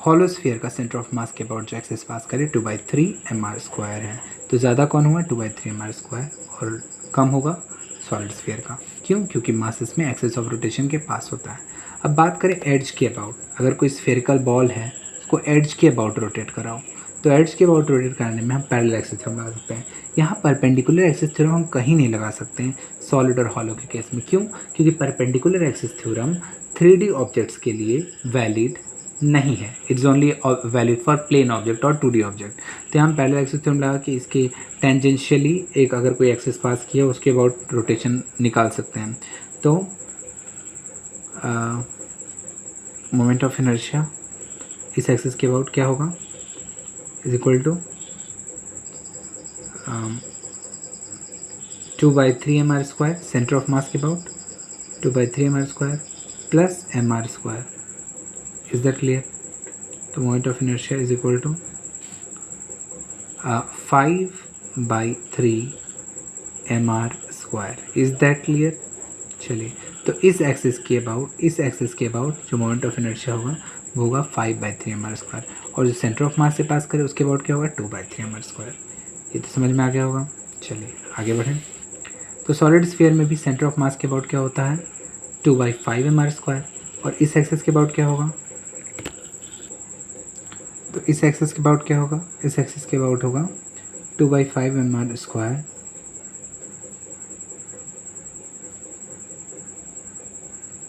हॉलो स्फीयर का सेंटर ऑफ मास के अबाउट जो एक्सिस पास करे 2/3 mr² है। तो ज़्यादा कौन हुआ? 2/3 mr² और कम होगा सॉलिड स्फीयर का। क्यों? क्योंकि मास इसमें एक्सिस ऑफ रोटेशन के पास होता है। अब बात करें एड्ज के अबाउट। अगर कोई स्फेरिकल बॉल है उसको एड्ज के अबाउट रोटेट कराओ तो एड्ज के अबाउट रोटेट कराने में हम पैरेलल एक्सिस थ्योरम लगा सकते हैं। यहाँ परपेंडिकुलर एक्सिस थ्योरम हम कहीं नहीं लगा सकते हैं सॉलिड और हॉलो के केस में। क्यों? क्योंकि perpendicular axis theorem 3D objects के लिए वैलिड नहीं है, it's only valid for plane object और 2D ऑब्जेक्ट। तो हम पहले एक्सिस थ्योरम लगा कि इसके टेंजेंशियली एक अगर कोई एक्सिस पास किया उसके अबाउट रोटेशन निकाल सकते हैं। तो मोमेंट ऑफ इनर्शिया इस एक्सिस के अबाउट क्या होगा, is equal to 2/3 mr², centre of mass के about 2/3 mr² plus mr²। Is that clear? तो moment of inertia is equal to 5/3 mr²। Is that clear? चलिए, तो इस एक्सिस के अबाउट जो मोमेंट ऑफ इनर्शिया होगा वो होगा 5/3 mr², और जो सेंटर ऑफ मास से पास करे उसके अबाउट क्या होगा 2/3 mr²। ये तो समझ में आ गया होगा। चलिए आगे बढ़ें। तो सॉलिड स्फीयर में भी सेंटर ऑफ मास के अबाउट क्या होता है 2/5 mr², और इस एक्सिस के अबाउट क्या होगा, तो इस एक्सिस के अबाउट क्या होगा, इस एक्सिस के अबाउट होगा 2/5 mr²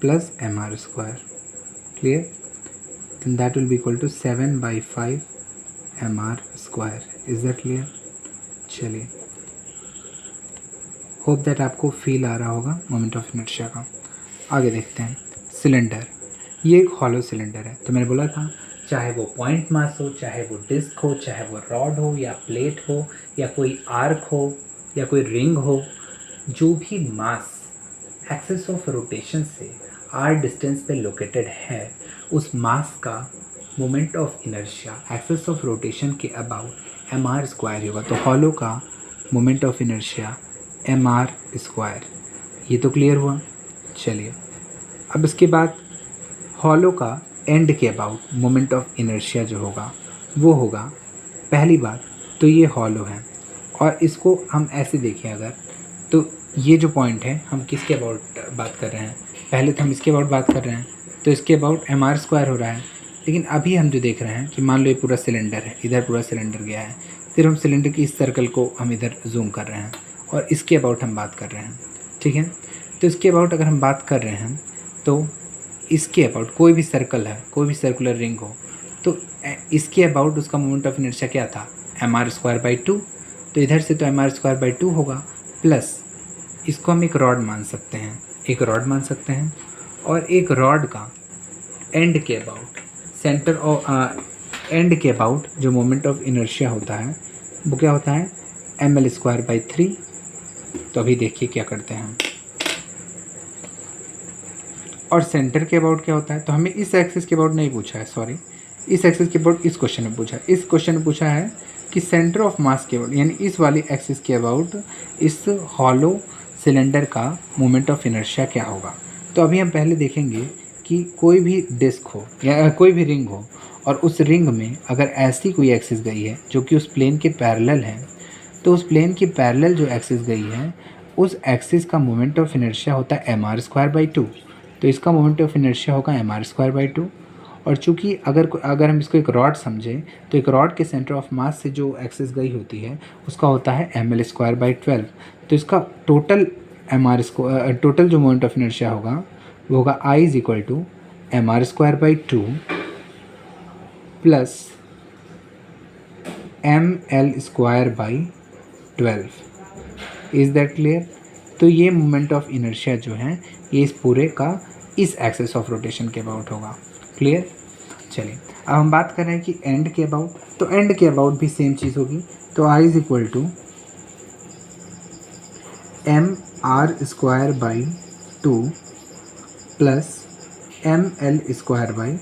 plus mr²। Clear? then that will be equal to 7/5 mr²। Is that clear? चलिए, होप दैट आपको फील आ रहा होगा मोमेंट ऑफ इनर्शिया का। आगे देखते हैं। सिलेंडर, ये एक हॉलो सिलेंडर है। तो मैंने बोला था चाहे वो पॉइंट मास हो, चाहे वो डिस्क हो, चाहे वो रॉड हो या प्लेट हो या कोई आर्क हो या कोई रिंग हो, जो भी मास एक्सिस ऑफ रोटेशन से r डिस्टेंस पे लोकेटेड है, उस मास का moment of inertia axis of rotation के अबाउट mr² होगा। तो हॉलो का मोमेंट ऑफ इनर्शिया mr²। ये तो क्लियर हुआ। चलिए, अब इसके बाद हॉलो का एंड के अबाउट मोमेंट ऑफ इनर्शिया जो होगा वो होगा, पहली बात तो ये हॉलो है, और इसको हम ऐसे देखें अगर, तो ये जो पॉइंट है हम किसके अबाउट बात कर रहे हैं, पहले तो हम इसके अबाउट बात कर रहे हैं, तो इसके अबाउट mr² हो रहा है। लेकिन अभी हम जो देख रहे हैं कि मान लो ये पूरा सिलेंडर है, इधर पूरा सिलेंडर गया है, फिर हम सिलेंडर की इस सर्कल को हम इधर जूम कर रहे हैं और इसके अबाउट हम बात कर रहे हैं। ठीक है, तो इसके अबाउट अगर हम बात कर रहे हैं तो इसके अबाउट कोई भी सर्कल है, कोई भी सर्कुलर रिंग हो, तो इसके अबाउट उसका मोमेंट ऑफ इनर्शिया क्या था mr²/2। तो इधर से तो mr²/2 होगा, प्लस इसको हम एक रॉड मान सकते हैं, एक रॉड मान सकते हैं, और एक रॉड का एंड के अबाउट सेंटर ऑफ एंड के अबाउट जो मोमेंट ऑफ इनर्शिया होता है वो क्या होता है ml²/3। तो अभी देखिए क्या करते हैं हम, और सेंटर के अबाउट क्या होता है, तो हमें इस एक्सिस के अबाउट नहीं पूछा है, सॉरी, इस एक्सिस के अबाउट इस क्वेश्चन में पूछा है। इस क्वेश्चन में पूछा है कि सेंटर ऑफ मास के अबाउट, यानी इस वाली एक्सिस के अबाउट इस हॉलो सिलेंडर का मोमेंट ऑफ इनर्शिया क्या होगा। तो अभी हम पहले देखेंगे कि कोई भी डिस्क हो या कोई भी रिंग हो, और उस रिंग में अगर ऐसी कोई एक्सिस गई है जो कि उस प्लेन के पैरेलल है, तो उस प्लेन के पैरेलल जो एक्सिस गई है उस एक्सिस का मोमेंट ऑफ इनर्शिया होता है mr²/2। तो इसका मोमेंट ऑफ इनर्शिया होगा mr²/2। और चूंकि अगर हम इसको एक रॉड समझें, तो एक रॉड के सेंटर ऑफ मास से जो एक्सिस गई होती है उसका होता है ml²/12। तो इसका टोटल जो मोमेंट ऑफ इनर्शिया होगा वो होगा I = mr²/2 plus ml²/12। Is that clear? तो ये मोमेंट ऑफ इनर्शिया जो है ये इस पूरे का इस एक्सिस ऑफ रोटेशन के अबाउट होगा। क्लियर? चलिए, अब हम बात कर रहे हैं कि एंड के अबाउट, तो एंड के अबाउट भी सेम चीज़ होगी। तो I = mr²/2 प्लस ml²/3।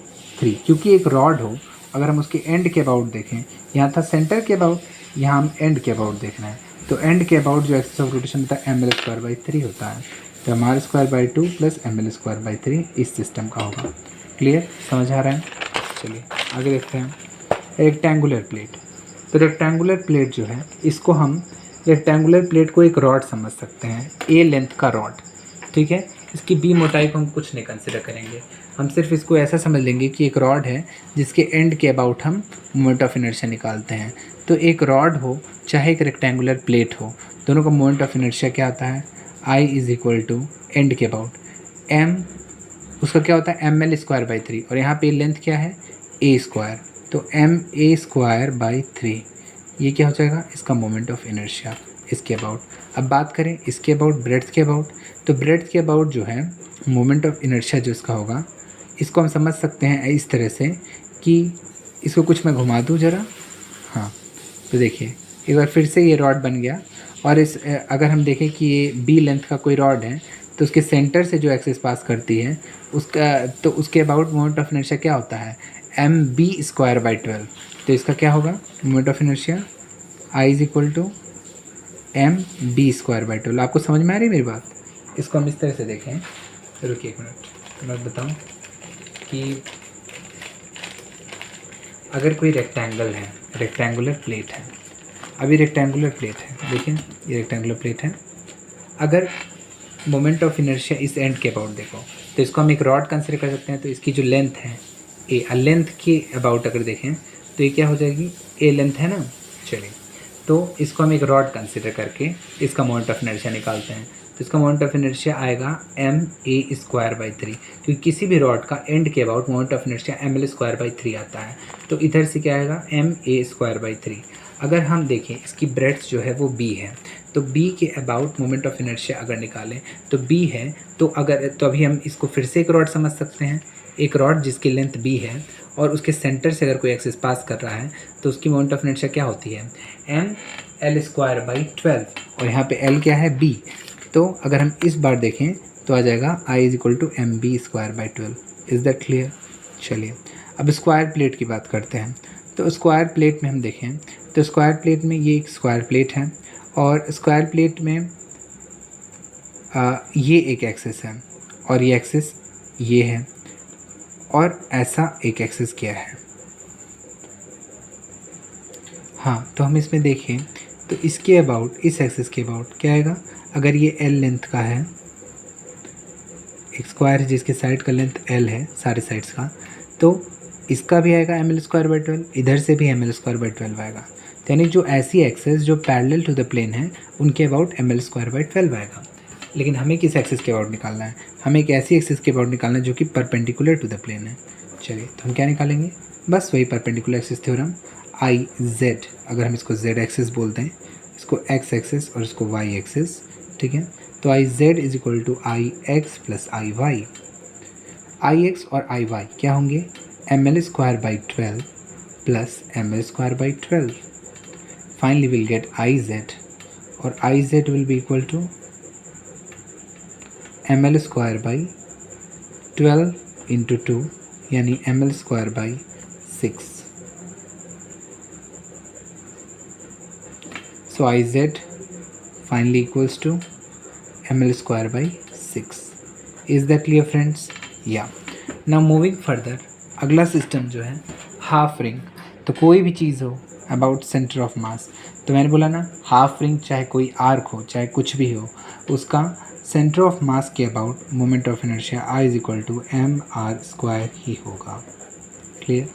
क्योंकि एक रॉड हो, अगर हम उसके एंड के अबाउट देखें, यहाँ था सेंटर के अबाउट, यहाँ हम एंड के अबाउट देख रहे हैं, तो एंड के अबाउट जो एक्सिस ऑफ रोटेशन होता है ml²/3 होता है। तो mr²/2 प्लस ml²/3 इस सिस्टम का होगा। क्लियर? समझ आ रहा है? चलिए आगे देखते हैं। रेक्टेंगुलर प्लेट, तो रेक्टेंगुलर प्लेट जो है इसको हम रेक्टेंगुलर प्लेट को एक रॉड समझ सकते हैं, ए लेंथ का रॉड। ठीक है, इसकी बी मोटाई को हम कुछ नहीं कंसिडर करेंगे, हम सिर्फ इसको ऐसा समझ लेंगे कि एक रॉड है जिसके एंड के अबाउट हम मोमेंट ऑफ इनर्शिया निकालते हैं। तो एक रॉड हो चाहे एक रेक्टेंगुलर प्लेट हो, दोनों का मोमेंट ऑफ इनर्शिया क्या आता है I = एंड के अबाउट m, उसका क्या होता है ml²/3, और यहाँ पे लेंथ क्या है ए स्क्वायर, तो एम ए स्क्वायर बाई 3, ये क्या हो जाएगा, इसका मोमेंट ऑफ इनर्शिया इसके अबाउट। अब बात करें इसके अबाउट, ब्रेड्थ के अबाउट, तो ब्रेड्थ के अबाउट जो है मोमेंट ऑफ इनर्शिया जो इसका होगा, इसको हम समझ सकते हैं इस तरह से कि इसको कुछ मैं घुमा दूँ ज़रा। हाँ, तो देखिए एक बार फिर से ये रॉड बन गया, और इस अगर हम देखें कि ये बी लेंथ का कोई रॉड है, तो उसके सेंटर से जो एक्सिस पास करती है उसका, तो उसके अबाउट मोमेंट ऑफ इनर्शिया क्या होता है, एम बी स्क्वायर बाई 12। तो इसका क्या होगा moment of inertia, I is equal to M B square by 12। आपको समझ में आ रही है मेरी बात? इसको हम इस तरह से देखें, रुकिए एक मिनट मैं बताऊँ कि अगर कोई रेक्टेंगल है, रेक्टेंगुलर प्लेट है, अभी रेक्टेंगुलर प्लेट है, देखिए ये रेक्टेंगुलर प्लेट है, अगर मोमेंट ऑफ इनर्शिया इस एंड के अबाउट देखो, तो इसको हम एक रॉड कंसिडर कर सकते हैं। तो इसकी जो लेंथ है ए, लेंथ के अबाउट अगर देखें तो ये क्या हो जाएगी, ए लेंथ है ना। चलिए, तो इसको हम एक रॉड कंसिडर करके इसका मोमेंट ऑफ इनर्शिया निकालते हैं। तो इसका मोमेंट ऑफ इनर्शिया आएगा एम ए स्क्वायर बाई 3, क्योंकि किसी भी रॉड का एंड के about moment of inertia M L square by 3 आता है। तो इधर से क्या आएगा, एम ए स्क्वायर बाई 3। अगर हम देखें इसकी ब्रेड्थ जो है वो बी है, तो बी के अबाउट मोमेंट ऑफ इनर्शिया अगर निकालें तो बी है, तो अभी हम इसको फिर से एक रॉड समझ सकते हैं, एक रॉड जिसकी लेंथ बी है और उसके सेंटर से अगर कोई एक्सिस पास कर रहा है तो उसकी मोमेंट ऑफ इनर्शिया क्या होती है, एम एल स्क्वायर बाई 12, और यहाँ पे एल क्या है, बी। तो अगर हम इस बार देखें तो आ जाएगा I is equal to M B square by 12। Is that clear? चलिए अब स्क्वायर प्लेट की बात करते हैं। तो स्क्वायर प्लेट में हम देखें तो स्क्वायर प्लेट में ये एक स्क्वायर प्लेट है, और स्क्वायर प्लेट में ये एक एक्सिस है, और ये एक्सिस ये है, और ऐसा एक एक्सिस क्या है। हाँ, तो हम इसमें देखें तो इसके अबाउट, इस एक्सिस के अबाउट क्या आएगा, अगर ये एल लेंथ का है, एक स्क्वायर है जिसके साइड का लेंथ एल है सारे साइड्स का, तो इसका भी आएगा एम एल स्क्वायर बाई 12, इधर से भी एम एल स्क्वायर बाई 12 आएगा। तो यानी जो ऐसी एक्सिस जो पैरेलल टू द प्लेन है उनके about M L square by 12 आएगा। लेकिन हमें किस एक्सिस के अबाउट निकालना है, हमें एक ऐसी एक्सिस के अबाउट निकालना है जो कि परपेंडिकुलर टू द प्लेन है। चलिए, तो हम क्या निकालेंगे, बस वही perpendicular axis theorem, I Z, अगर हम इसको जेड एक्सिस बोलते हैं, इसको एक्स एक्सिस और इसको वाई एक्सिस, ठीक है। तो I Z is equal to I X plus I Y. I X और आई वाई क्या होंगे, M L square by 12 plus M L square by 12। Finally will get I Z, और I Z will be equal to M L square by 12 into 2, यानी M L square by 6। So Iz finally equals to ml square by 6. Is that clear friends? Yeah. Now moving further, अगला सिस्टम जो है हाफ रिंग। तो कोई भी चीज़ हो अबाउट सेंटर ऑफ मास, तो मैंने बोला ना हाफ रिंग चाहे कोई आर्क हो चाहे कुछ भी हो, उसका सेंटर ऑफ मास के about moment of inertia I is equal to M R square ही होगा। क्लियर?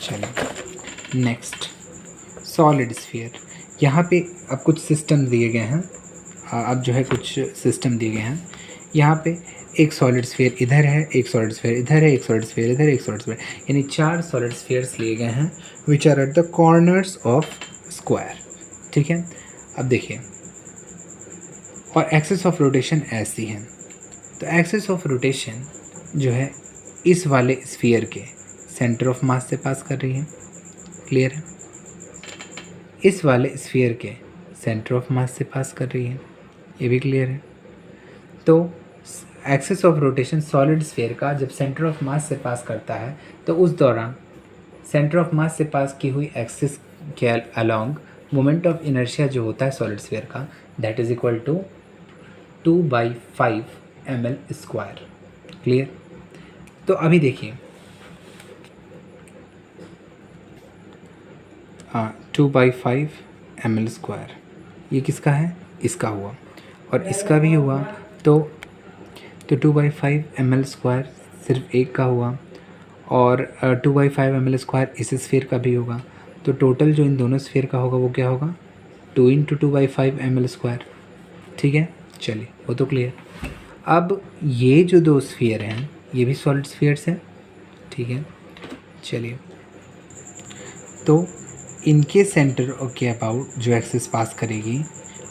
चलिए नेक्स्ट, सॉलिड स्फीयर। यहाँ पे अब कुछ सिस्टम दिए गए हैं, अब जो है कुछ सिस्टम दिए गए हैं। यहाँ पे एक सॉलिड स्फीयर इधर है, एक सॉलिड स्फीयर इधर है, एक सॉलिड स्फीयर इधर है, एक सॉलिड स्फीयर, यानी 4 सॉलिड स्फीयर्स लिए गए हैं which are at the corners of square. ठीक है, अब देखिए, और एक्सिस ऑफ रोटेशन ऐसी है। तो एक्सिस ऑफ रोटेशन जो है इस वाले स्फीयर के सेंटर ऑफ मास से पास कर रही है। क्लियर है? इस वाले स्फीयर के सेंटर ऑफ मास से पास कर रही है, ये भी क्लियर है। तो axis of rotation solid sphere का जब सेंटर ऑफ मास से पास करता है तो उस दौरान सेंटर ऑफ मास से पास की हुई एक्सिस के अलोंग मोमेंट ऑफ इनर्शिया जो होता है सॉलिड स्फीयर का, that is equal to 2/5 ml square. Clear? तो अभी देखिए, 2/5 ml स्क्वायर, ये किसका है? इसका हुआ, और इसका भी हुआ। तो 2/5 ml स्क्वायर सिर्फ एक का हुआ, और 2/5 ml स्क्वायर इस स्फीयर का भी होगा। तो टोटल जो इन दोनों स्फीयर का होगा वो क्या होगा? 2 × 2/5 ml स्क्वायर। ठीक है, चलिए वो तो क्लियर। अब ये जो दो स्फीयर हैं ये भी सॉलिड स्फीयर्स हैं। ठीक है, चलिए तो इनके सेंटर के अबाउट जो एक्सिस पास करेगी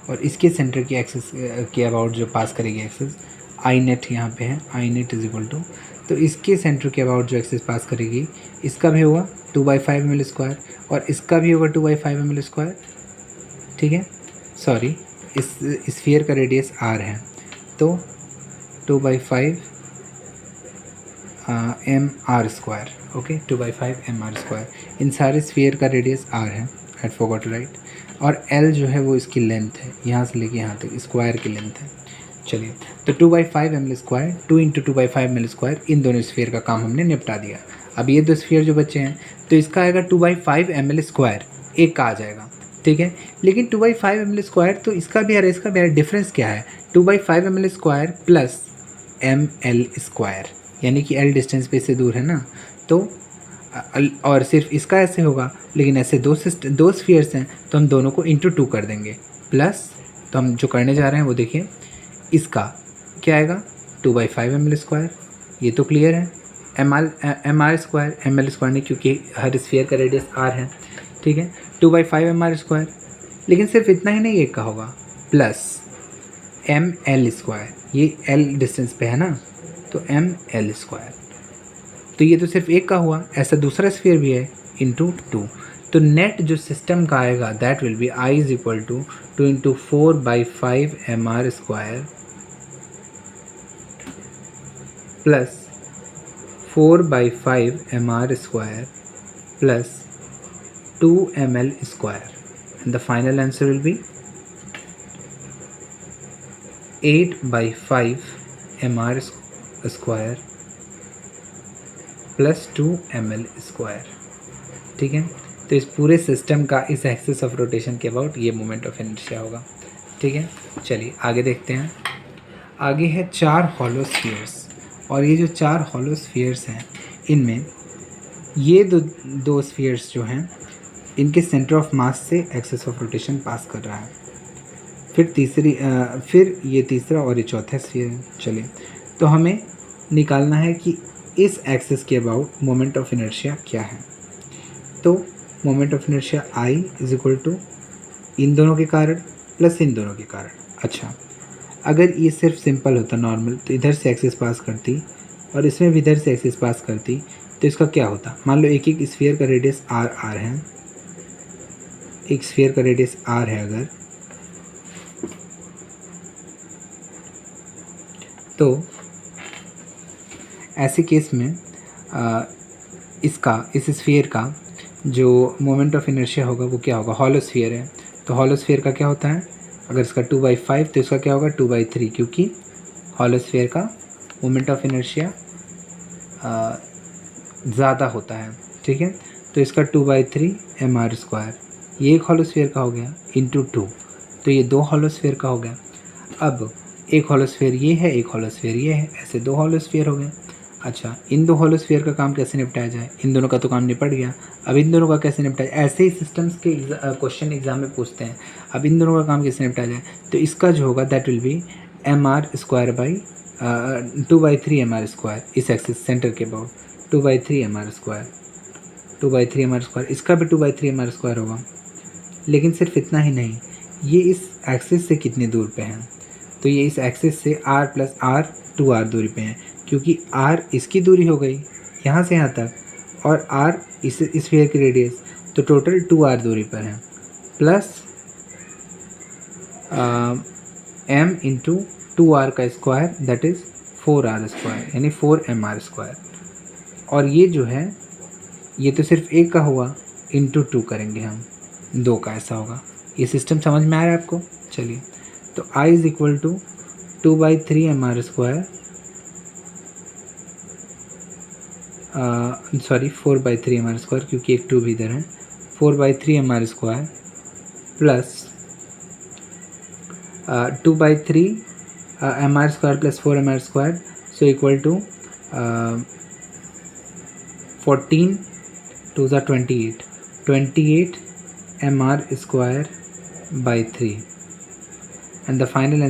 और इसके सेंटर की एक्सिस के अबाउट जो पास करेगी एक्सिस, आई नेट यहाँ पे है, आई नेट इज इक्वल टू, तो इसके सेंटर के अबाउट जो एक्सिस पास करेगी इसका भी होगा 2/5 ml² और इसका भी होगा 2/5 ml²। ठीक है, सॉरी, इस स्फीयर का रेडियस r है, तो 2/5 mr²। Okay, 2/5 mr²। इन सारे स्फीयर का रेडियस r है, आई फॉरगॉट टू राइट, और l जो है वो इसकी लेंथ है, यहाँ से लेके यहाँ तक स्क्वायर की लेंथ है। चलिए, तो 2/5 ml², 2 × 2/5 ml², इन दोनों स्फीयर का काम हमने निपटा दिया। अब ये दो स्फीयर जो बचे हैं तो इसका आएगा 2/5 ml², एक का आ जाएगा। ठीक है, लेकिन 2/5 ml² तो इसका भी है, इसका भी है, डिफरेंस क्या है? 2/5 ml² प्लस ml², यानी कि l डिस्टेंस पे से दूर है ना, तो और सिर्फ इसका ऐसे होगा, लेकिन ऐसे दो स्फीयर्स हैं तो हम दोनों को इंटू 2 कर देंगे, प्लस तो हम जो करने जा रहे हैं वो देखिए, इसका क्या आएगा 2/5 ml², ये तो क्लियर है, ml² नहीं, क्योंकि हर स्फीयर का रेडियस r है। ठीक है, 2/5 mr², लेकिन सिर्फ इतना ही नहीं, एक का होगा प्लस ml², ये l डिस्टेंस पे है ना, तो ml², तो ये तो सिर्फ एक का हुआ, ऐसा दूसरा स्फीयर भी है, इंटू 2। तो नेट जो सिस्टम का आएगा that will be I is equal to 2 × 4/5 mr² plus 4/5 mr² plus 2 ml², and the final answer will be 8/5 mr² plus 2 ml²। ठीक है, तो इस पूरे सिस्टम का इस एक्सिस ऑफ रोटेशन के अबाउट ये मोमेंट ऑफ इनर्शिया होगा। ठीक है, चलिए आगे देखते हैं। आगे है 4 हॉलो स्फीयर्स, और ये जो 4 हॉलो स्फीयर्स हैं इनमें ये दो स्फीयर्स जो हैं इनके सेंटर ऑफ मास से एक्सिस ऑफ रोटेशन पास कर रहा है। फिर ये तीसरा और ये चौथा स्फीयर है। चलिए, तो हमें निकालना है कि इस एक्सिस के अबाउट मोमेंट ऑफ इनर्शिया क्या है। तो moment of inertia I is equal to इन दोनों के कारण प्लस इन दोनों के कारण। अच्छा, अगर ये सिर्फ सिंपल होता नॉर्मल, तो इधर से एक्सिस पास करती और इसमें भी इधर से एक्सिस पास करती, तो इसका क्या होता? मान लो एक स्फीयर का रेडियस r है, एक स्फीयर का रेडियस r है अगर, तो ऐसे केस में इस स्फीयर का जो मोमेंट ऑफ इनर्शिया होगा वो क्या होगा? हॉलो स्फीयर है, तो हॉलो स्फीयर का क्या होता है? अगर इसका 2/5 तो इसका क्या होगा 2/3, क्योंकि हॉलो स्फीयर का मोमेंट ऑफ इनर्शिया ज़्यादा होता है। ठीक है, तो इसका 2/3 mr², ये एक हॉलो स्फीयर का हो गया, इंटू 2, तो ये 2 हॉलो स्फीयर का हो गया। अब एक हॉलो स्फीयर ये है, एक हॉलो स्फीयर ये है, ऐसे 2 हॉलो स्फीयर हो गए। अच्छा, इन 2 हॉलो स्फीयर का काम कैसे निपटाया जाए? इन दोनों का तो काम निपट गया, अब इन दोनों का कैसे निपटाया? ऐसे ही सिस्टम्स के क्वेश्चन एग्जाम में पूछते हैं, अब इन दोनों का काम कैसे निपटाया जाए? तो इसका जो होगा that will B mr², 2/3 mr², इस एक्सिस सेंटर के अबाउट 2/3 mr², 2/3 mr², इसका भी 2/3 mr² होगा। लेकिन सिर्फ इतना ही नहीं, ये इस एक्सिस से कितनी दूर पे हैं? तो ये इस एक्सिस से r + r 2r दूरी पे हैं, क्योंकि r इसकी दूरी हो गई यहाँ से यहाँ तक, और r इस स्फीयर की रेडियस, तो टोटल 2r दूरी पर है, प्लस m × 2r का स्क्वायर दैट इज़ 4r², यानी 4 mr²। और ये जो है ये तो सिर्फ एक का हुआ, इंटू 2 करेंगे हम, 2 का ऐसा होगा। ये सिस्टम समझ में आ रहा है आपको? चलिए, तो I is equal to 2/3 mr², sorry 4/3 mr², क्योंकि एक 2 भी इधर है, 4/3 mr² plus 2/3 mr² plus 4 mr², so equal to 14 2 ज़ा 28 mr² by 3, and the final